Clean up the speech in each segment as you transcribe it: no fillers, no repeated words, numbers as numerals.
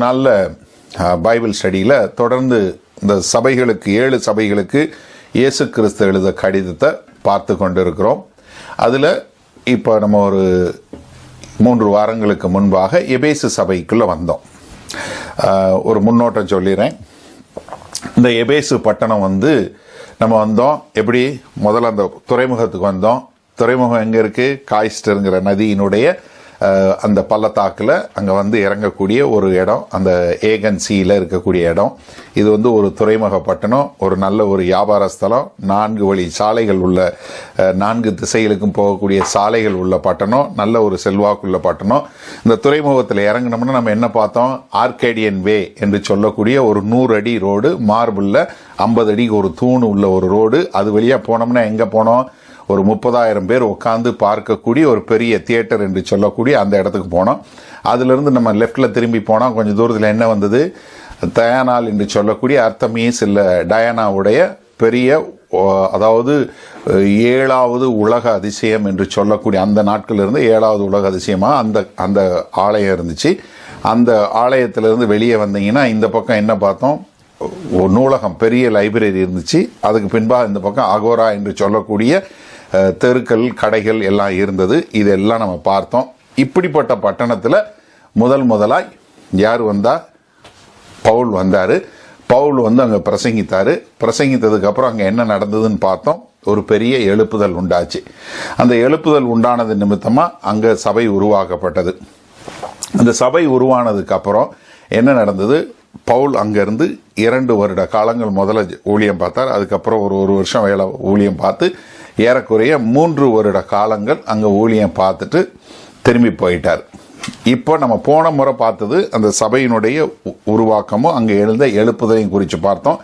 நாளில் பைபிள் ஸ்டடியில் தொடர்ந்து இந்த சபைகளுக்கு 7 சபைகளுக்கு இயேசு கிறிஸ்து எழுத கடிதத்தை பார்த்து கொண்டிருக்கிறோம். அதில் இப்போ நம்ம ஒரு 3 வாரங்களுக்கு முன்பாக எபேசு சபைக்குள்ளே வந்தோம். ஒரு முன்னோட்டம் சொல்லிடுறேன். இந்த எபேசு பட்டணம் நம்ம வந்தோம். எப்படி முதல்ல அந்த துறைமுகத்துக்கு வந்தோம். துறைமுகம் எங்கே இருக்குது? காய்ஸ்டருங்கிற நதியினுடைய அந்த பள்ளத்தாக்கில் அங்கே இறங்கக்கூடிய ஒரு இடம், அந்த ஏகன்சியில் இருக்கக்கூடிய இடம். இது ஒரு துறைமுக பட்டணம், ஒரு நல்ல ஒரு வியாபார ஸ்தலம், 4 வழி சாலைகள் உள்ள, 4 திசைகளுக்கும் போகக்கூடிய சாலைகள் உள்ள பட்டணம், நல்ல ஒரு செல்வாக்குள்ள பட்டணம். இந்த துறைமுகத்தில் இறங்கினோம்னா நம்ம என்ன பார்த்தோம்? ஆர்கேடியன் வே என்று சொல்லக்கூடிய ஒரு 100 அடி ரோடு, மார்பிளில் 50 அடிக்கு ஒரு தூண் உள்ள ஒரு ரோடு. அது வழியாக போனோம்னா எங்கே போனோம்? ஒரு 30,000 பேர் உட்காந்து பார்க்கக்கூடிய ஒரு பெரிய தியேட்டர் என்று சொல்லக்கூடிய அந்த இடத்துக்கு போனோம். அதிலிருந்து நம்ம லெஃப்டில் திரும்பி போனோம். கொஞ்சம் தூரத்தில் என்ன வந்தது? தயானால் என்று சொல்லக்கூடிய அர்த்தமீஸ் இல்லை டயானாவுடைய பெரிய, அதாவது 7வது உலக அதிசயம் என்று சொல்லக்கூடிய அந்த நாட்களிலிருந்து 7வது உலக அதிசயமாக அந்த ஆலயம் இருந்துச்சு. அந்த ஆலயத்திலிருந்து வெளியே வந்தீங்கன்னா இந்த பக்கம் என்ன பார்த்தோம்? ஒரு நூலகம், பெரிய லைப்ரரி இருந்துச்சு. அதுக்கு பின்பாக இந்த பக்கம் அகோரா என்று சொல்லக்கூடிய தெருக்கள், கடைகள் எல்லாம் இருந்தது. இதெல்லாம் நம்ம பார்த்தோம். இப்படிப்பட்ட பட்டணத்தில் முதலாய் யார் வந்தா? பவுல் வந்தார். பவுல் அங்கே பிரசங்கித்தார். பிரசங்கித்ததுக்கப்புறம் அங்கே என்ன நடந்ததுன்னு பார்த்தோம். ஒரு பெரிய எழுப்புதல் உண்டாச்சு. அந்த எழுப்புதல் உண்டானது நிமித்தமாக அங்கே சபை உருவாக்கப்பட்டது. அந்த சபை உருவானதுக்கு அப்புறம் என்ன நடந்தது? பவுல் அங்கேருந்து 2 வருட காலங்கள் முதல்ல ஊழியம் பார்த்தார். அதுக்கப்புறம் ஒரு வருஷம் வேலை ஊழியம் பார்த்து ஏறக்குறைய 3 வருட காலங்கள் அங்கே ஊழியம் பார்த்துட்டு திரும்பி போயிட்டார். இப்போ நம்ம போன முறை பார்த்தது அந்த சபையினுடைய உருவாக்கமும் அங்கே எழுந்த எழுப்புதலையும் குறித்து பார்த்தோம்.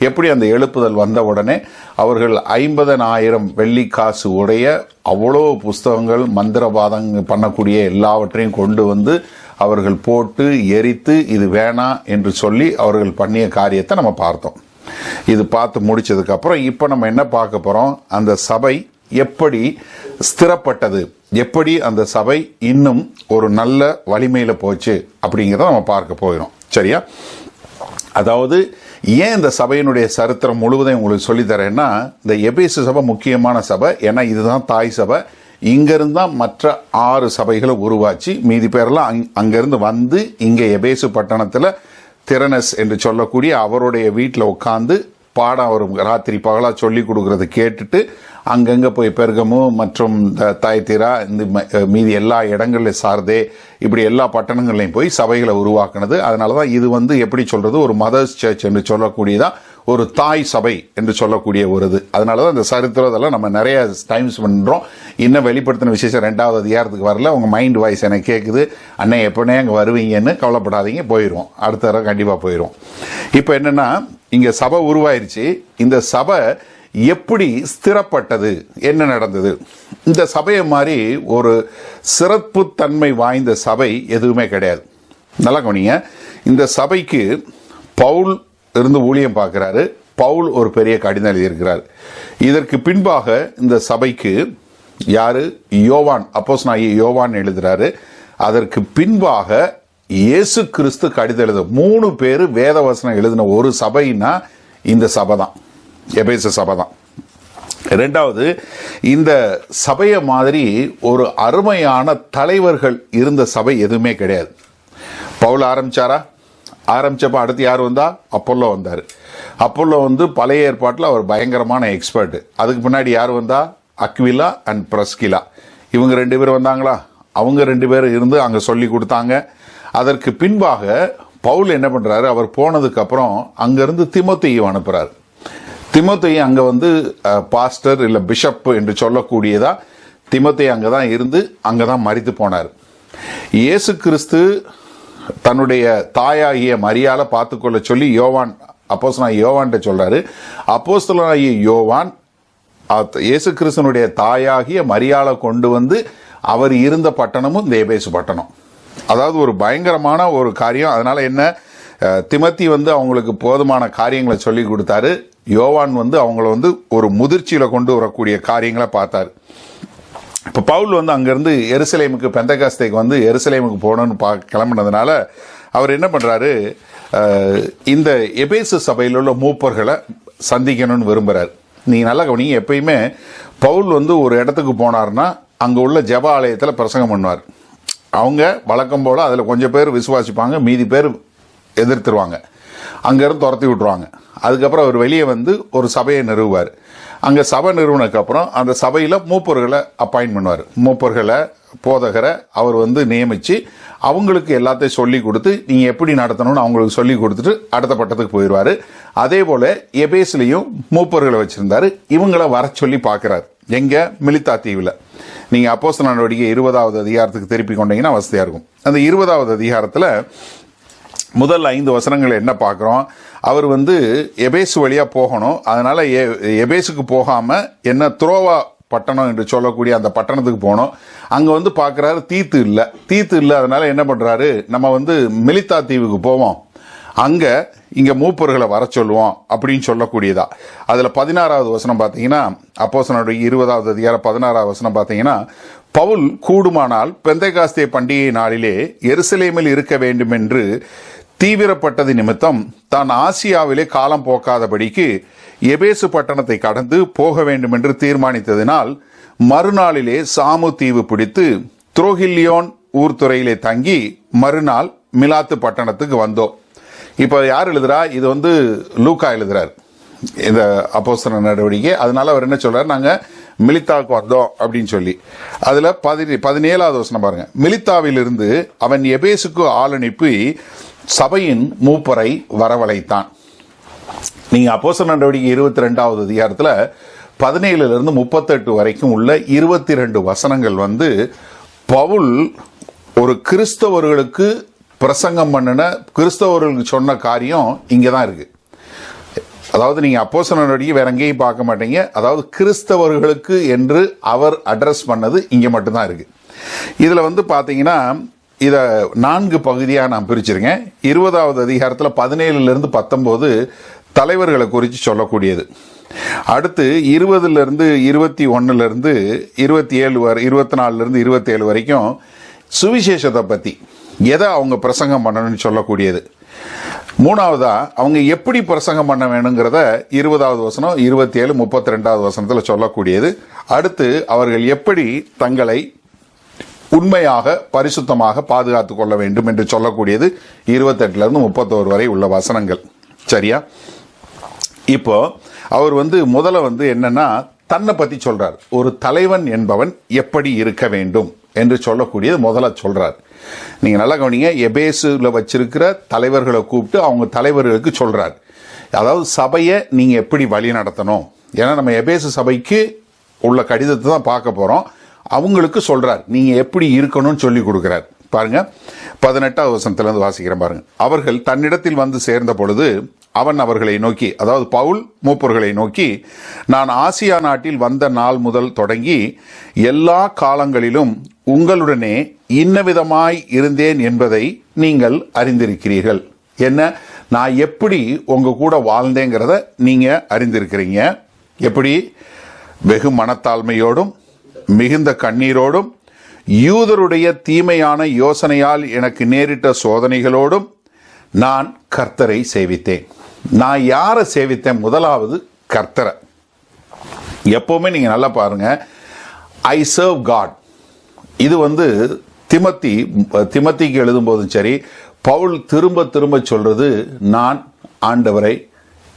எப்படி அந்த எழுப்புதல் வந்த உடனே அவர்கள் 50,000 வெள்ளி காசு உடைய அவ்வளோ புஸ்தகங்கள், மந்திரவாதம் பண்ணக்கூடிய எல்லாவற்றையும் கொண்டு அவர்கள் போட்டு எரித்து இது வேணாம் என்று சொல்லி அவர்கள் பண்ணிய காரியத்தை நம்ம பார்த்தோம். இது பார்த்து முடிச்சதுக்கப்புறம் இப்போ நம்ம என்ன பார்க்க போகிறோம்? அந்த சபை எப்படி ஸ்திரப்பட்டது, எப்படி அந்த சபை இன்னும் ஒரு நல்ல வலிமையில் போச்சு அப்படிங்கிறத நம்ம பார்க்க போகிறோம். சரியா? அதாவது ஏன் இந்த சபையினுடைய சரித்திரம் முழுவதும் உங்களுக்கு சொல்லித்தரேன்னா, இந்த எபேசு சபை முக்கியமான சபை. ஏன்னா இதுதான் தாய் சபை. இங்கிருந்து தான் மற்ற 6 சபைகளை உருவாச்சு. மீதி பேரெல்லாம் அங்கிருந்து இங்கே எபேசு பட்டணத்தில் திரனஸ் என்று சொல்லக்கூடிய அவருடைய வீட்டில் உட்காந்து பாடம் அவர் ராத்திரி பகலாக சொல்லி கொடுக்கறது கேட்டுட்டு அங்கங்கே போய் பெர்கமு மற்றும் தயத்திரா, இந்த மீதி எல்லா இடங்கள்லையும் சார்தே, இப்படி எல்லா பட்டணங்கள்லையும் போய் சபைகளை உருவாக்குனது. அதனால தான் இது எப்படி சொல்கிறது? ஒரு மதர்ஸ் சர்ச் என்று சொல்லக்கூடியதான், ஒரு தாய் சபை என்று சொல்லக்கூடிய ஒரு இது. அதனால தான் இந்த சரித்திரத்தெல்லாம் நம்ம நிறைய டைம்ஸ் பண்ணுறோம். இன்னும் வெளிப்படுத்தின விசேஷம் 2வது அதிகாரத்துக்கு வரல. உங்கள் மைண்ட் வாய்ஸ் எனக்கு கேட்குது, அண்ணே எப்போனே அங்கே வருவீங்கன்னு கவலைப்படாதீங்க, போயிடுவோம். அடுத்த தடவை கண்டிப்பாக போயிடுவோம். இப்போ என்னென்னா, இங்கே சபை உருவாயிருச்சு. இந்த சபை எப்படி ஸ்திரப்பட்டது, என்ன நடந்தது? இந்த சபையை மாதிரி ஒரு சிறப்புத்தன்மை வாய்ந்த சபை எதுவுமே கிடையாது. நல்லா கவனிங்க. இந்த சபைக்கு பவுல் இருந்து ஊழியம் பார்க்கிறாரு. பவுல் ஒரு பெரிய கடிதம் எழுதியிருக்கிறார். இதற்கு பின்பாக இந்த சபைக்கு யாரு? யோவான், அப்போஸ்தலனாகிய யோவான் எழுதுறாரு. அதற்கு பின்பாக இயேசு கிறிஸ்து கடிதம் எழுத 3 பேர் வேதவசனம் எழுதின ஒரு சபைன்னா இந்த சபை தான், எபேசு சபை தான். 2வது, இந்த சபையை மாதிரி ஒரு அருமையான தலைவர்கள் இருந்த சபை எதுவுமே கிடையாது. பவுல் ஆரம்பிச்சாரா? ஆரம்பிச்சப்ப அடுத்து யார் வந்தா? அப்போல்லோ வந்தார். அப்போல்லோ பழைய ஏற்பாட்டில் அவர் பயங்கரமான எக்ஸ்பர்ட். அதுக்கு முன்னாடி யார் வந்தா? அக்விலா அண்ட் பிரஸ்கிலா. இவங்க 2 பேர் வந்தாங்களா? அவங்க 2 பேர் இருந்து அங்கே சொல்லி கொடுத்தாங்க. அதற்கு பின்பாக பவுல் என்ன பண்றாரு? அவர் போனதுக்கு அப்புறம் அங்கிருந்து தீமோத்தேயுவை அனுப்புறாரு. தீமோத்தேயு அங்கே பாஸ்டர் இல்லை பிஷப் என்று சொல்லக்கூடியதா தீமோத்தேயு அங்கே தான் இருந்து அங்கே தான் மரித்து போனார். இயேசு கிறிஸ்து தன்னுடைய தாயாகிய மரியாதை பார்த்துக்கொள்ள சொல்லி யோவான், அப்போஸ்தலனாகிய யோவான்கிட்ட சொல்றாரு. அப்போஸ்தலனாகிய யோவான் இயேசு கிறிஸ்துனுடைய தாயாகிய மரியாதை கொண்டு அவர் இருந்த பட்டணமும் இந்த எபேசு பட்டணம். அதாவது ஒரு பயங்கரமான ஒரு காரியம். அதனால என்ன, திமோத்தி அவங்களுக்கு போதுமான காரியங்களை சொல்லி கொடுத்தாரு. யோவான் அவங்கள ஒரு முதிர்ச்சியில் கொண்டு வரக்கூடிய காரியங்களை பார்த்தாரு. இப்போ பவுல் அங்கேருந்து எருசலேமுக்கு பெந்தகாஸ்தேக்கு எருசலேமுக்கு போகணும்னு கிளம்புனதுனால அவர் என்ன பண்ணுறாரு, இந்த எபேசு சபையில் உள்ள மூப்பர்களை சந்திக்கணும்னு விரும்புகிறார். நீங்கள் நல்லா கவனிங்க, எப்பயுமே பவுல் வந்து ஒரு இடத்துக்கு போனார்னா அங்கே உள்ள ஜெப ஆலயத்தில் பிரசங்கம் பண்ணுவார். அவங்க வழக்கம் போல் அதில் கொஞ்சம் பேர் விசுவாசிப்பாங்க, மீதி பேர் எதிர்த்துருவாங்க, அங்கேருந்து துரத்தி விட்டுருவாங்க. அதுக்கப்புறம் அவர் வெளியே வந்து ஒரு சபையை நிறுவுவார். அங்கே சபை நிறுவனதுக்கப்புறம் அந்த சபையில் மூப்பர்களை அப்பாயின்ட் பண்ணுவார். மூப்பர்களை, போதகரை அவர் வந்து நியமித்து அவங்களுக்கு எல்லாத்தையும் சொல்லி கொடுத்து நீங்கள் எப்படி நடத்தணும்னு அவங்களுக்கு சொல்லி கொடுத்துட்டு அடுத்த பட்டத்துக்கு போயிடுவார். அதே போல் எபேஸ்லேயும் மூப்பர்களை வச்சுருந்தார். இவங்களை வர சொல்லி பார்க்குறாரு. எங்கே? மிலித்தா தீவில். நீங்கள் அப்போஸ்தலர் நடவடிக்கை 20வது அதிகாரத்துக்கு திருப்பி கொண்டீங்கன்னா வசதியாக இருக்கும். அந்த 20வது அதிகாரத்தில் முதல் 5 வசனங்கள் என்ன பார்க்குறோம், அவர் வந்து எபேசு வழியாக போகணும். அதனால் எபேசுக்கு போகாமல் என்ன துரோவா பட்டணம் என்று சொல்லக்கூடிய அந்த பட்டணத்துக்கு போனோம். அங்கே வந்து பார்க்குறாரு, தீத்து இல்லை. அதனால் என்ன பண்ணுறாரு, நம்ம வந்து மிலித்தா தீவுக்கு போவோம், அங்கே இங்கே மூப்பர்களை வர சொல்லுவோம் அப்படின்னு சொல்லக்கூடியதா. அதில் 16வது வசனம் பார்த்தீங்கன்னா, அப்போஸ்தலர் 20வது அதிகாரம் 16வது வசனம் பார்த்தீங்கன்னா, பவுல் கூடுமானால் பெந்தைகாஸ்தே பண்டிகை நாளிலே எருசலேமில் இருக்க வேண்டும் என்று தீவிரப்பட்டது நிமித்தம் தான் ஆசியாவிலே காலம் போக்காதபடிக்கு எபேசு பட்டணத்தை கடந்து போக வேண்டும் என்று தீர்மானித்ததினால் மறுநாளிலே சாமு தீவு பிடித்து துரோகில்லியோன் ஊர்துறையிலே தங்கி மறுநாள் மிலாத்து பட்டணத்துக்கு வந்தோம். இப்போ யார் எழுதுறா? இது வந்து லூக்கா எழுதுறார் இந்த அப்போஸ்தலர் நடவடிக்கை. அதனால அவர் என்ன சொல்றாரு, நாங்கள் மிலித்தாவுக்கு வந்தோம் அப்படின்னு சொல்லி. அதில் 17வது வசனம் பாருங்க. மிலித்தாவிலிருந்து அவன் எபேசுக்கு ஆள் அனுப்பி சபையின் மூப்பரை வரவழைத்தான். நீங்கள் அப்போஸ்தலர் நடவடிக்கை 22வது அதிகாரத்தில் 17லிருந்து 38 வரைக்கும் உள்ள 22 வசனங்கள் வந்து பவுல் ஒரு கிறிஸ்தவர்களுக்கு பிரசங்கம் பண்ணின, கிறிஸ்தவர்களுக்கு சொன்ன காரியம் இங்கே தான் இருக்கு. அதாவது நீங்கள் அப்போஸ்தலர் நடவடிக்கை வேற எங்கேயும் பார்க்க மாட்டீங்க. அதாவது கிறிஸ்தவர்களுக்கு என்று அவர் அட்ரஸ் பண்ணது இங்கே மட்டும்தான் இருக்கு. இதில் வந்து பார்த்தீங்கன்னா இதை 4 பகுதியாக நான் பிரிச்சிருக்கேன். 20வது அதிகாரத்தில் 17லிருந்து 19 தலைவர்களை குறித்து சொல்லக்கூடியது. அடுத்து 20லிருந்து 21லிருந்து 27 வரை, 24லிருந்து 27 வரைக்கும் சுவிசேஷத்தை பற்றி எதை அவங்க பிரசங்கம் பண்ணணும்னு சொல்லக்கூடியது. 3வதா அவங்க எப்படி பிரசங்கம் பண்ண வேணுங்கிறத 20வது வசனம், 27, 32வது வசனத்தில் சொல்லக்கூடியது. அடுத்து அவர்கள் எப்படி தங்களை உண்மையாக பரிசுத்தமாக பாதுகாத்துக் கொள்ள வேண்டும் என்று சொல்லக்கூடியது 28லிருந்து 31 வரை உள்ள வசனங்கள். சரியா? இப்போ அவர் வந்து முதல்ல வந்து என்னன்னா தன்னை பற்றி சொல்றார். ஒரு தலைவன் என்பவன் எப்படி இருக்க வேண்டும் என்று சொல்லக்கூடியது முதல்ல சொல்றார். நீங்க நல்லா கவனிங்க, எபேசுல வச்சிருக்கிற தலைவர்களை கூப்பிட்டு அவங்க தலைவர்களுக்கு சொல்றார். அதாவது சபையை நீங்க எப்படி வழி நடத்தணும். ஏன்னா நம்ம எபேசு சபைக்கு உள்ள கடிதத்தை தான் பார்க்க போறோம். அவங்களுக்கு சொல்றார் நீங்க எப்படி இருக்கணும்னு சொல்லி கொடுக்கிறார். பாருங்க 18வது வசனத்திலிருந்து வாசிக்கிறேன் பாருங்க. அவர்கள் தன்னிடத்தில் வந்து சேர்ந்த பொழுது அவன் அவர்களை நோக்கி, அதாவது பவுல் மூப்பர்களை நோக்கி, நான் ஆசியா நாட்டில் வந்த நாள் முதல் தொடங்கி எல்லா காலங்களிலும் உங்களுடனே இன்னவிதமாய் இருந்தேன் என்பதை நீங்கள் அறிந்திருக்கிறீர்கள். என்ன, நான் எப்படி உங்க கூட வாழ்ந்தேங்கிறத நீங்க அறிந்திருக்கிறீங்க. எப்படி? வெகு மனத்தாழ்மையோடும் மிகுந்த கண்ணீரோடும் யூதருடைய தீமையான யோசனையால் எனக்கு நேரிட்ட சோதனைகளோடும் நான் கர்த்தரை சேவித்தேன். நான் யாரை சேவித்தேன்? முதலாவது கர்த்தரை. எப்பவுமே நீங்க நல்லா பாருங்க, ஐ சர்வ் காட். இது வந்து திமத்திக்கு எழுதும் போதும் சரி, பவுல் திரும்ப திரும்ப சொல்றது நான் ஆண்டவரை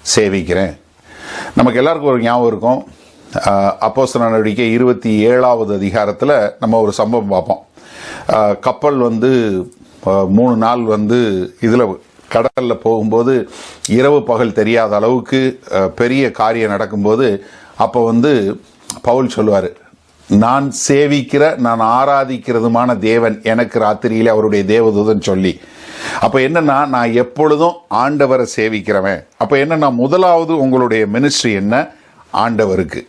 சேவிக்கிறேன். நமக்கு எல்லாருக்கும் ஒரு ஞாபகம் இருக்கும், அப்போஸ்தலர் நடவடிக்கை 27வது அதிகாரத்தில் நம்ம ஒரு சம்பவம் பார்ப்போம். கப்பல் வந்து 3 நாள் வந்து இதில் கடலில் போகும்போது இரவு பகல் தெரியாத அளவுக்கு பெரிய காரியம் நடக்கும்போது அப்போ வந்து பவுல் சொல்லுவார், நான் சேவிக்கிற, நான் ஆராதிக்கிறதுமான தேவன் எனக்கு ராத்திரியிலே அவருடைய தேவதூதன் சொல்லி. அப்போ என்னன்னா, நான் எப்பொழுதும் ஆண்டவரை சேவிக்கிறவன். அப்போ என்னன்னா, முதலாவது உங்களுடைய மினிஸ்ட்ரி என்ன? ஆண்டவருக்கு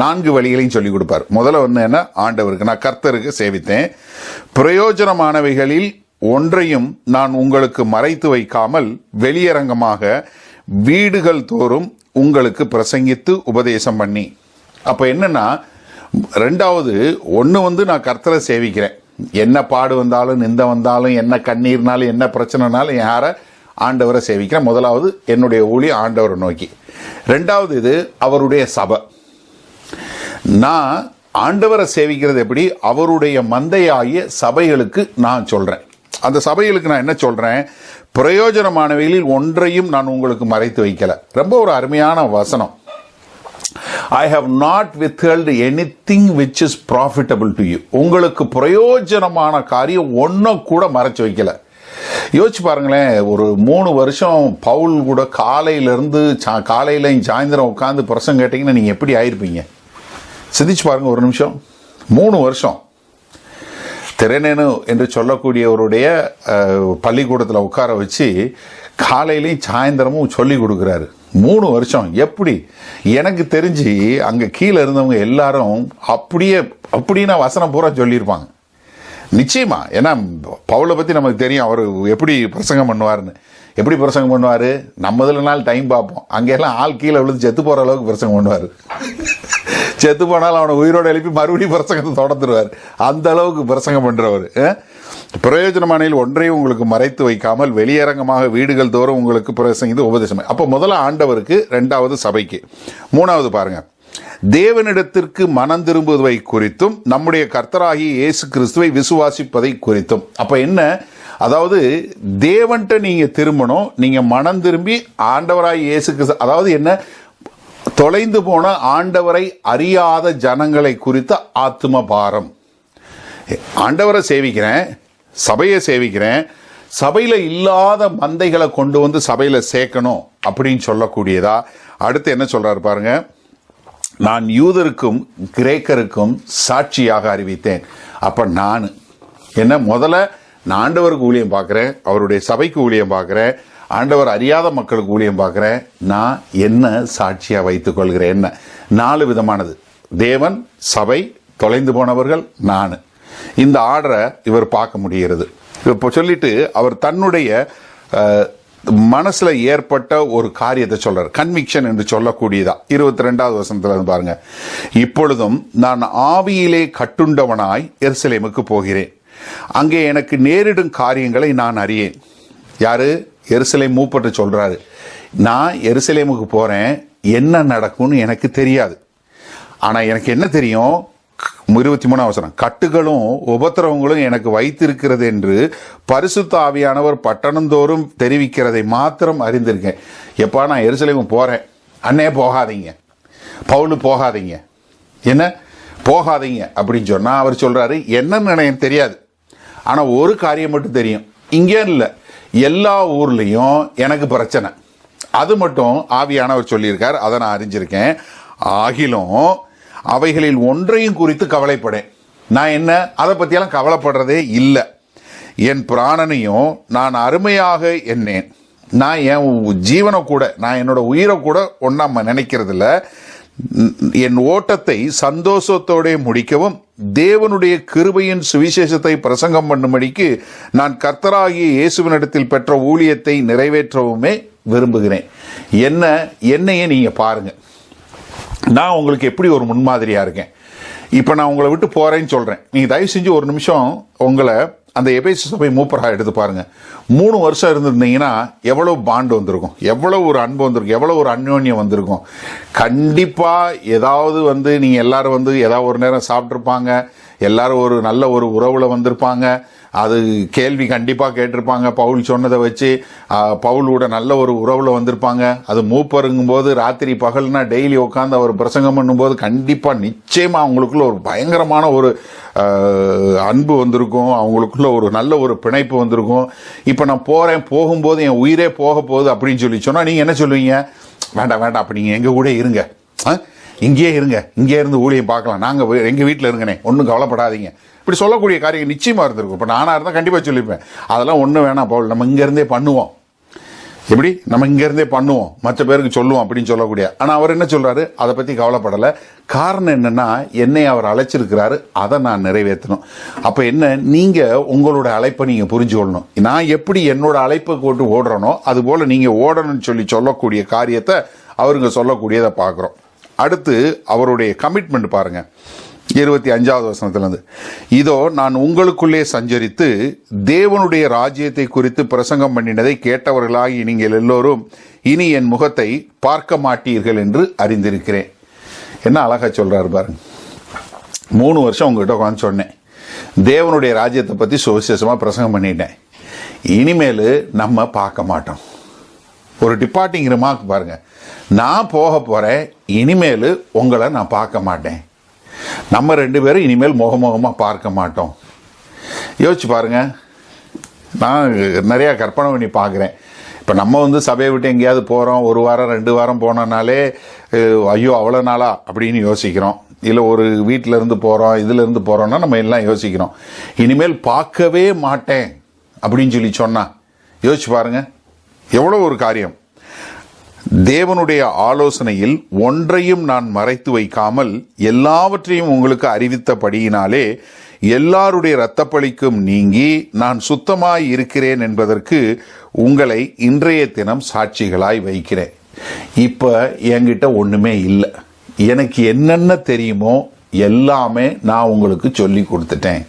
4 வழிகளையும் சொல்லி கொடுப்பார். முதல்ல வந்து என்ன? ஆண்டவருக்கு. நான் கர்த்தருக்கு சேவித்தேன். பிரயோஜனமானவைகளில் ஒன்றையும் நான் உங்களுக்கு மறைத்து வைக்காமல் வெளியரங்கமாக வீடுகள் தோறும் உங்களுக்கு பிரசங்கித்து உபதேசம் பண்ணி. அப்ப என்னன்னா, 2வது ஒன்று வந்து நான் கர்த்தரை சேவிக்கிறேன், என்ன பாடு வந்தாலும் நிந்த வந்தாலும் என்ன கண்ணீர்னாலும் என்ன பிரச்சனைனாலும் யாரை ஆண்டவரை சேவிக்கிறேன். முதலாவது என்னுடைய ஊழியம் ஆண்டவரை நோக்கி. ரெண்டாவது இது அவருடைய சபை. நான் ஆண்டவரை சேவிக்கிறது எப்படி? அவருடைய மந்தையாகிய சபைகளுக்கு நான் சொல்றேன். அந்த சபைகளுக்கு நான் என்ன சொல்றேன்? பிரயோஜனமானவைகளில் ஒன்றையும் நான் உங்களுக்கு மறைத்து வைக்கல. ரொம்ப ஒரு அருமையான வசனம். I have not withheld anything which is profitable to you. உங்களுக்கு பிரயோஜனமான காரியம் ஒன்னும் கூட மறைச்சு வைக்கல. யோசிச்சு பாருங்களேன், ஒரு 3 வருஷம் பவுல் கூட காலையிலேருந்து காலையிலையும் சாயந்தரம் உட்காந்து பிரசங்கம் கேட்டீங்கன்னா நீங்கள் எப்படி ஆயிருப்பீங்க? சிந்திச்சு பாருங்க ஒரு நிமிஷம். 3 வருஷம் திறனேனு என்று சொல்லக்கூடியவருடைய பள்ளிக்கூடத்தில் உட்கார வச்சு காலையிலையும் சாயந்தரமும் சொல்லி கொடுக்குறாரு. 3 வருஷம். எப்படி? எனக்கு தெரிஞ்சு அங்கே கீழே இருந்தவங்க எல்லாரும் அப்படின்னா வசனம் பூரா சொல்லியிருப்பாங்க நிச்சயமா. ஏன்னா பவுலை பற்றி நமக்கு தெரியும், அவர் எப்படி பிரசங்கம் பண்ணுவார்னு. எப்படி பிரசங்கம் பண்ணுவார்? நம்ம இதில் நாள் டைம் பார்ப்போம், அங்கெல்லாம் ஆள் கீழே விழுந்து செத்து போகிற அளவுக்கு பிரசங்கம் பண்ணுவார். செத்து போனாலும் அவனை உயிரோடு எழுப்பி மறுபடியும் பிரசங்கத்தை தொடர்ந்துருவார். அந்த அளவுக்கு பிரசங்கம் பண்ணுறவர். பிரயோஜனமானில் ஒன்றையும் உங்களுக்கு மறைத்து வைக்காமல் வெளியரங்கமாக வீடுகள் தோறும் உங்களுக்கு பிரசங்கித்து உபதேசம். அப்போ முதல்ல ஆண்டவருக்கு, ரெண்டாவது சபைக்கு, மூணாவது பாருங்க தேவனிடத்திற்கு மனம் திரும்புவதை குறித்தும் நம்முடைய கர்த்தராகிய இயேசு கிறிஸ்துவை விசுவாசிப்பதை குறித்தும். அப்ப என்ன? அதாவது தேவன்கிட்ட நீங்க திரும்பணும், நீங்க மனம் திரும்பி ஆண்டவராகிய இயேசு கிறிஸ்து, அதாவது என்ன, தொலைந்து போன ஆண்டவரை அறியாத ஜனங்களை குறித்த ஆத்தும பாரம். ஆண்டவரை சேவிக்கிறேன், சபையை சேவிக்கிறேன், சபையில இல்லாத மந்தைகளை கொண்டு வந்து சபையில சேர்க்கணும் அப்படின்னு சொல்லக்கூடியதா. அடுத்து என்ன சொல்றாரு பாருங்க, நான் யூதருக்கும் கிரேக்கருக்கும் சாட்சியாக அறிவித்தேன். அப்ப நான் என்ன, முதல்ல நான் ஆண்டவருக்கு ஊழியம் பார்க்கிறேன், அவருடைய சபைக்கு ஊழியம் பார்க்கிறேன், ஆண்டவர் அறியாத மக்களுக்கு ஊழியம் பார்க்கிறேன். நான் என்ன சாட்சியா வைத்துக் கொள்கிறேன்? என்ன 4 விதமானது: தேவன், சபை, தொலைந்து போனவர்கள், நான். இந்த ஆர்டரை இவர் பார்க்க முடிகிறது. இப்போ சொல்லிட்டு அவர் தன்னுடைய மனசுல ஏற்பட்ட ஒரு காரியத்தை சொல்றார். கன்விக்ஷன் என்று சொல்லக்கூடியதா 22வது வசனத்துல பாருங்க, இப்பொழுதும் நான் ஆவியிலே கட்டுண்டவனாய் எருசலேமுக்கு போகிறேன், அங்கே எனக்கு நேரிடும் காரியங்களை நான் அறியேன். யாரு? எருசலேம் மூப்பட்டு சொல்றாரு. நான் எருசலேமுக்கு போறேன், என்ன நடக்கும்னு எனக்கு தெரியாது. ஆனா எனக்கு என்ன தெரியும்? 23வது வசனம், கட்டுகளும் உபத்திரவங்களும் எனக்கு வைத்திருக்கிறது என்று பரிசுத்த ஆவியானவர் பட்டணந்தோறும் தெரிவிக்கிறதை மாத்திரம் அறிந்திருக்கேன். எப்பா நான் எருசலேம் போறேன், அண்ணே போகாதீங்க, பவுலு போகாதீங்க, என்ன போகாதீங்க அப்படின்னு சொன்னா அவர் சொல்றாரு, என்னன்னு எனக்கு தெரியாது, ஆனா ஒரு காரியம் மட்டும் தெரியும், இங்கே இல்லை எல்லா ஊர்லயும் எனக்கு பிரச்சனை, அது மட்டும் ஆவியானவர் சொல்லியிருக்கார், அதை நான் அறிஞ்சிருக்கேன். ஆகிலும் அவைகளில் ஒன்றையும் குறித்து கவலைப்படேன். நான் என்ன அதை பற்றியெல்லாம் கவலைப்படுறதே இல்லை. என் பிராணனையும் நான் அருமையாக எண்ணேன். நான் என் ஜீவனை கூட, நான் என்னோட உயிரை கூட ஒன்றா நினைக்கிறது இல்லை. என் ஓட்டத்தை சந்தோஷத்தோட முடிக்கவும் தேவனுடைய கிருபையின் சுவிசேஷத்தை பிரசங்கம் பண்ணும்படிக்கு நான் கர்த்தராகிய இயேசுவினிடத்தில் பெற்ற ஊழியத்தை நிறைவேற்றவுமே விரும்புகிறேன். என்னையே நீங்க பாருங்க, நான் உங்களுக்கு எப்படி ஒரு முன்மாதிரியா இருக்கேன். இப்ப நான் உங்களை விட்டு போறேன்னு சொல்றேன், நீங்க தயவு செஞ்சு ஒரு நிமிஷம் உங்களை அந்த எபேசு சபை மூப்பராக எடுத்து பாருங்க. 3 வருஷம் இருந்திருந்தீங்கன்னா எவ்வளவு பாண்டு வந்திருக்கும், எவ்வளவு ஒரு அன்பு வந்திருக்கும், எவ்வளவு ஒரு அந்யோன்யம் வந்திருக்கும். கண்டிப்பா ஏதாவது நீங்க எல்லாரும் ஏதாவது ஒரு நேரம் சாப்பிட்டுருப்பாங்க, எல்லாரும் ஒரு நல்ல ஒரு உறவுல வந்திருப்பாங்க, அது கேள்வி கண்டிப்பா கேட்டிருப்பாங்க. பவுல் சொன்னதை வச்சு பவுலோட நல்ல ஒரு உறவுல வந்திருப்பாங்க. அது மூப்பருங்கும் போது ராத்திரி பகல்னா டெய்லி உட்காந்து அவர் பிரசங்கம் பண்ணும்போது கண்டிப்பா நிச்சயமா அவங்களுக்குள்ள ஒரு பயங்கரமான ஒரு அன்பு வந்திருக்கும், அவங்களுக்குள்ள ஒரு நல்ல ஒரு பிணைப்பு வந்திருக்கும். இப்ப நான் போறேன், போகும்போது என் உயிரே போக போகுது அப்படின்னு சொல்லி சொன்னா நீங்க என்ன சொல்லுவீங்க? வேண்டாம் வேண்டாம், அப்ப நீங்க எங்க கூட இருங்க, இங்கேயே இருங்க, இங்கே இருந்து ஊழியம் பார்க்கலாம், நாங்க எங்க வீட்டில் இருங்கனே, ஒன்றும் கவலைப்படாதீங்க, இப்படி சொல்லக்கூடிய காரியம் நிச்சயமா இருந்திருக்கும். இப்போ நானா இருந்தால் கண்டிப்பா சொல்லியிருப்பேன், அதெல்லாம் ஒன்றும் வேணாம் பவுல், நம்ம இங்க இருந்தே பண்ணுவோம், எப்படி நம்ம இங்க இருந்தே பண்ணுவோம், மற்ற பேருக்கு சொல்லுவோம் அப்படின்னு சொல்லக்கூடிய. ஆனா அவர் என்ன சொல்றாரு? அதை பத்தி கவலைப்படலை. காரணம் என்னன்னா, என்னை அவர் அழைச்சிருக்கிறாரு, அதை நான் நிறைவேற்றணும். அப்ப என்ன, நீங்க உங்களோட அழைப்பை நீங்க புரிஞ்சு கொள்ளணும். நான் எப்படி என்னோட அழைப்பை போட்டு ஓடுறனோ அது போல நீங்க ஓடணும்னு சொல்லக்கூடிய காரியத்தை அவருங்க சொல்லக்கூடியதை பார்க்கிறோம். அடுத்து அவருடைய கமிட்மெண்ட் பாருங்க. 25வது வசனத்திலிருந்து, இதோ நான் உங்களுக்குள்ளே சஞ்சரித்து தேவனுடைய ராஜ்யத்தை குறித்து பிரசங்கம் பண்ணினதை கேட்டவர்களாகி நீங்கள் எல்லோரும் இனி என் முகத்தை பார்க்க மாட்டீர்கள் என்று அறிந்திருக்கிறேன். என்ன அழகா சொல்றாரு பாருங்க. 3 வருஷம் உங்ககிட்ட உட்காந்து சொன்னேன், தேவனுடைய ராஜ்யத்தை பற்றி சுவிசேஷமாக பிரசங்கம் பண்ணிட்டேன், இனிமேல் நம்ம பார்க்க மாட்டோம். ஒரு டிபார்ட்டிங் ரிமார்க் பாருங்க, நான் போக போகிறேன், இனிமேல் உங்களை நான் பார்க்க மாட்டேன், நம்ம 2 பேரும் இனிமேல் முகமுகமாக பார்க்க மாட்டோம். யோசிச்சு பாருங்க. நான் நிறையா கற்பனை பண்ணி பார்க்குறேன். இப்போ நம்ம சபையை விட்டு எங்கேயாவது போகிறோம், 1 வாரம் 2 வாரம் போனோன்னாலே ஐயோ அவ்வளோ நாளா அப்படின்னு யோசிக்கிறோம். இல்லை ஒரு வீட்டிலேருந்து போகிறோம், இதிலேருந்து போகிறோன்னா நம்ம எல்லாம் யோசிக்கிறோம். இனிமேல் பார்க்கவே மாட்டேன் அப்படின்னு சொல்லி சொன்னா யோசிச்சு பாருங்க, எவ்வளோ ஒரு காரியம். தேவனுடைய ஆலோசனையில் ஒன்றையும் நான் மறைத்து வைக்காமல் எல்லாவற்றையும் உங்களுக்கு அறிவித்தபடியினாலே எல்லாருடைய இரத்தப்பழிக்கும் நீங்கி நான் சுத்தமாய் இருக்கிறேன் என்பதற்கு உங்களை இன்றைய தினம் சாட்சிகளாய் வைக்கிறேன். இப்போ என்கிட்ட ஒன்றுமே இல்லை, எனக்கு என்னென்ன தெரியுமோ எல்லாமே நான் உங்களுக்கு சொல்லி கொடுத்துட்டேன்.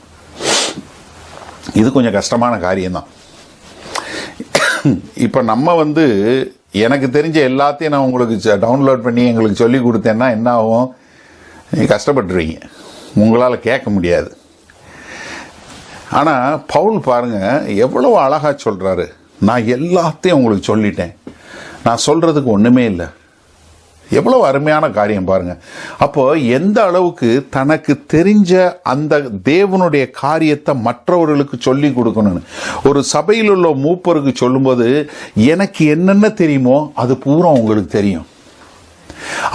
இது கொஞ்சம் கஷ்டமான காரியம்தான். இப்போ நம்ம எனக்கு தெரிஞ்ச எல்லாத்தையும் நான் உங்களுக்கு டவுன்லோட் பண்ணி எங்களுக்கு சொல்லி கொடுத்தேன்னா என்ன ஆகும்? நீங்கள் கஷ்டப்பட்டுருவீங்க, உங்களால் கேட்க முடியாது. ஆனால் பவுல் பாருங்க எவ்வளோ அழகாக சொல்கிறாரு, நான் எல்லாத்தையும் உங்களுக்கு சொல்லிட்டேன், நான் சொல்கிறதுக்கு ஒன்றுமே இல்லை. எவ்வளோ அருமையான காரியம் பாருங்க. அப்போ எந்த அளவுக்கு தனக்கு தெரிஞ்ச அந்த தேவனுடைய காரியத்தை மற்றவர்களுக்கு சொல்லி கொடுக்கணும்னு ஒரு சபையில் உள்ள மூப்பருக்கு சொல்லும்போது, எனக்கு என்னென்ன தெரியுமோ அது பூரா உங்களுக்கு தெரியும்.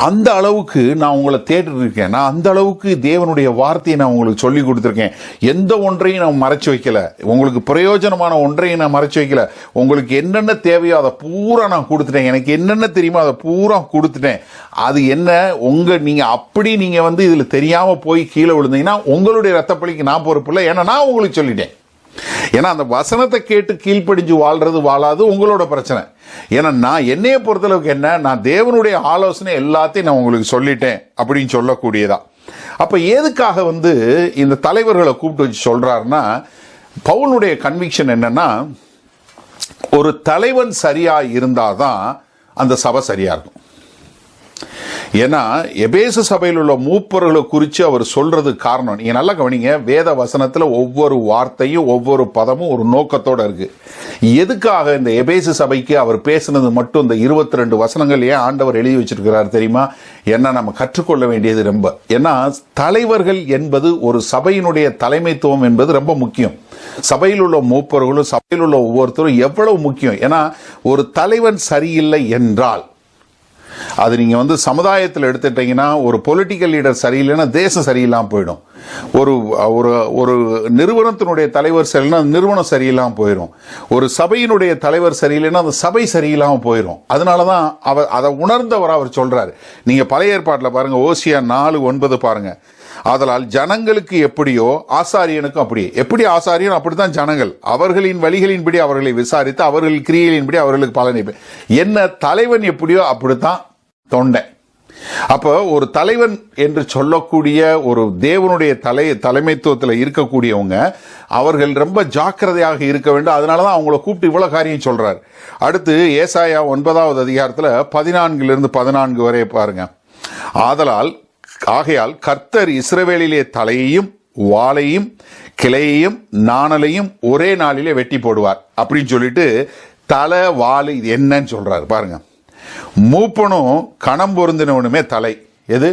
அந்த அளவுக்கு நான் உங்களை தேடிட்டு இருக்கேன், நான் அந்த அளவுக்கு தேவனுடைய வார்த்தையை நான் உங்களுக்கு சொல்லி கொடுத்துருக்கேன். எந்த ஒன்றையும் நான் மறைச்சு வைக்கல, உங்களுக்கு பிரயோஜனமான ஒன்றையும் நான் மறைச்சு வைக்கல. உங்களுக்கு என்னென்ன தேவையோ அதை பூரா நான் கொடுத்துட்டேன், எனக்கு என்னென்ன தெரியுமோ அதை பூரா கொடுத்துட்டேன். அது என்ன நீங்க இதுல தெரியாம போய் கீழே விழுந்தீங்கன்னா உங்களுடைய ரத்தப்பழிக்கு நான் பொறுப்பு இல்லை, ஏன்னா நான் உங்களுக்கு சொல்லிட்டேன். ஏன்னா அந்த வசனத்தை கேட்டு கீழ்ப்படிஞ்சு வாழ்றது வாழாது உங்களோட பிரச்சனை. ஏன்னா நான் என்னைய பொறுத்தளவுக்கு என்ன, நான் தேவனுடைய ஆலோசனை எல்லாத்தையும் நான் உங்களுக்கு சொல்லிட்டேன் அப்படின்னு சொல்லக்கூடியதா. அப்ப எதுக்காக இந்த தலைவர்களை கூப்பிட்டு வச்சு சொல்றாருன்னா, பவுலுடைய கன்விக்ஷன் என்னன்னா, ஒரு தலைவன் சரியா இருந்தாதான் அந்த சபை சரியா இருக்கும். ஏன்னா எபேசு சபையில் உள்ள மூப்பர்களை குறித்து அவர் சொல்றது காரணம், நீங்க நல்லா கவனிங்க, வேத வசனத்துல ஒவ்வொரு வார்த்தையும் ஒவ்வொரு பதமும் ஒரு நோக்கத்தோட இருக்கு. எதுக்காக இந்த எபேசு சபைக்கு அவர் பேசினது மட்டும் இந்த 22 வசனங்கள் ஏன் ஆண்டவர் எழுதி வச்சிருக்கிறார் தெரியுமா? ஏன்னா நம்ம கற்றுக்கொள்ள வேண்டியது ரொம்ப. ஏன்னா தலைவர்கள் என்பது ஒரு சபையினுடைய தலைமைத்துவம் என்பது ரொம்ப முக்கியம். சபையில் உள்ள மூப்பர்களும் சபையில் உள்ள ஒவ்வொருத்தரும் எவ்வளவு முக்கியம். ஏன்னா ஒரு தலைவன் சரியில்லை என்றால், அது நீங்க சமுதாயத்தில் எடுத்துட்டீங்கன்னா, ஒரு பொலிட்டிக்கல் லீடர் சரியில்லைன்னா தேசம் சரியில்லாம போயிடும். ஒரு ஒரு நிறுவனத்தினுடைய தலைவர் சரியில்லைன்னா நிறுவனம் சரியில்லாம போயிடும். ஒரு சபையினுடைய தலைவர் சரியில்லைன்னா அந்த சபை சரியில்லாம போயிடும். அதனாலதான் அதை உணர்ந்தவர் அவர் சொல்றாரு. நீங்க பழைய ஏற்பாட்டில் பாருங்க, ஓசியா 4:9 பாருங்க. ஆதலால் ஜனங்களுக்கு எப்படியோ ஆசாரியனுக்கும் அப்படியே. எப்படி ஆசாரியன் அப்படித்தான் ஜனங்கள் அவர்களின் வழிகளின்படி அவர்களை விசாரித்து அவர்கள் கிரியைகளின்படி அவர்களுக்கு பலனை. என்ன தலைவன் எப்படியோ அப்படித்தான் தொண்டை. அப்போ ஒரு தலைவன் என்று சொல்லக்கூடிய ஒரு தேவனுடைய தலைமைத்துவத்தில் இருக்கக்கூடியவங்க அவர்கள் ரொம்ப ஜாக்கிரதையாக இருக்க வேண்டும். அதனாலதான் அவங்கள கூப்பிட்டு இவ்வளவு காரியம் சொல்றாரு. அடுத்து ஏசாயா 9வது அதிகாரத்தில் 14 வரை பாருங்க. ஆகையால் கர்த்தர் இஸ்ரவேலிலே தலையையும் வாளையும் கிளையையும் நாணலையும் ஒரே நாளிலே வெட்டி போடுவார் அப்படின்னு சொல்லிட்டு தலை வாள் இது என்னன்னு சொல்றாரு பாருங்க. மூப்பனும் கணம் பொருந்தினவனுமே தலை. எது?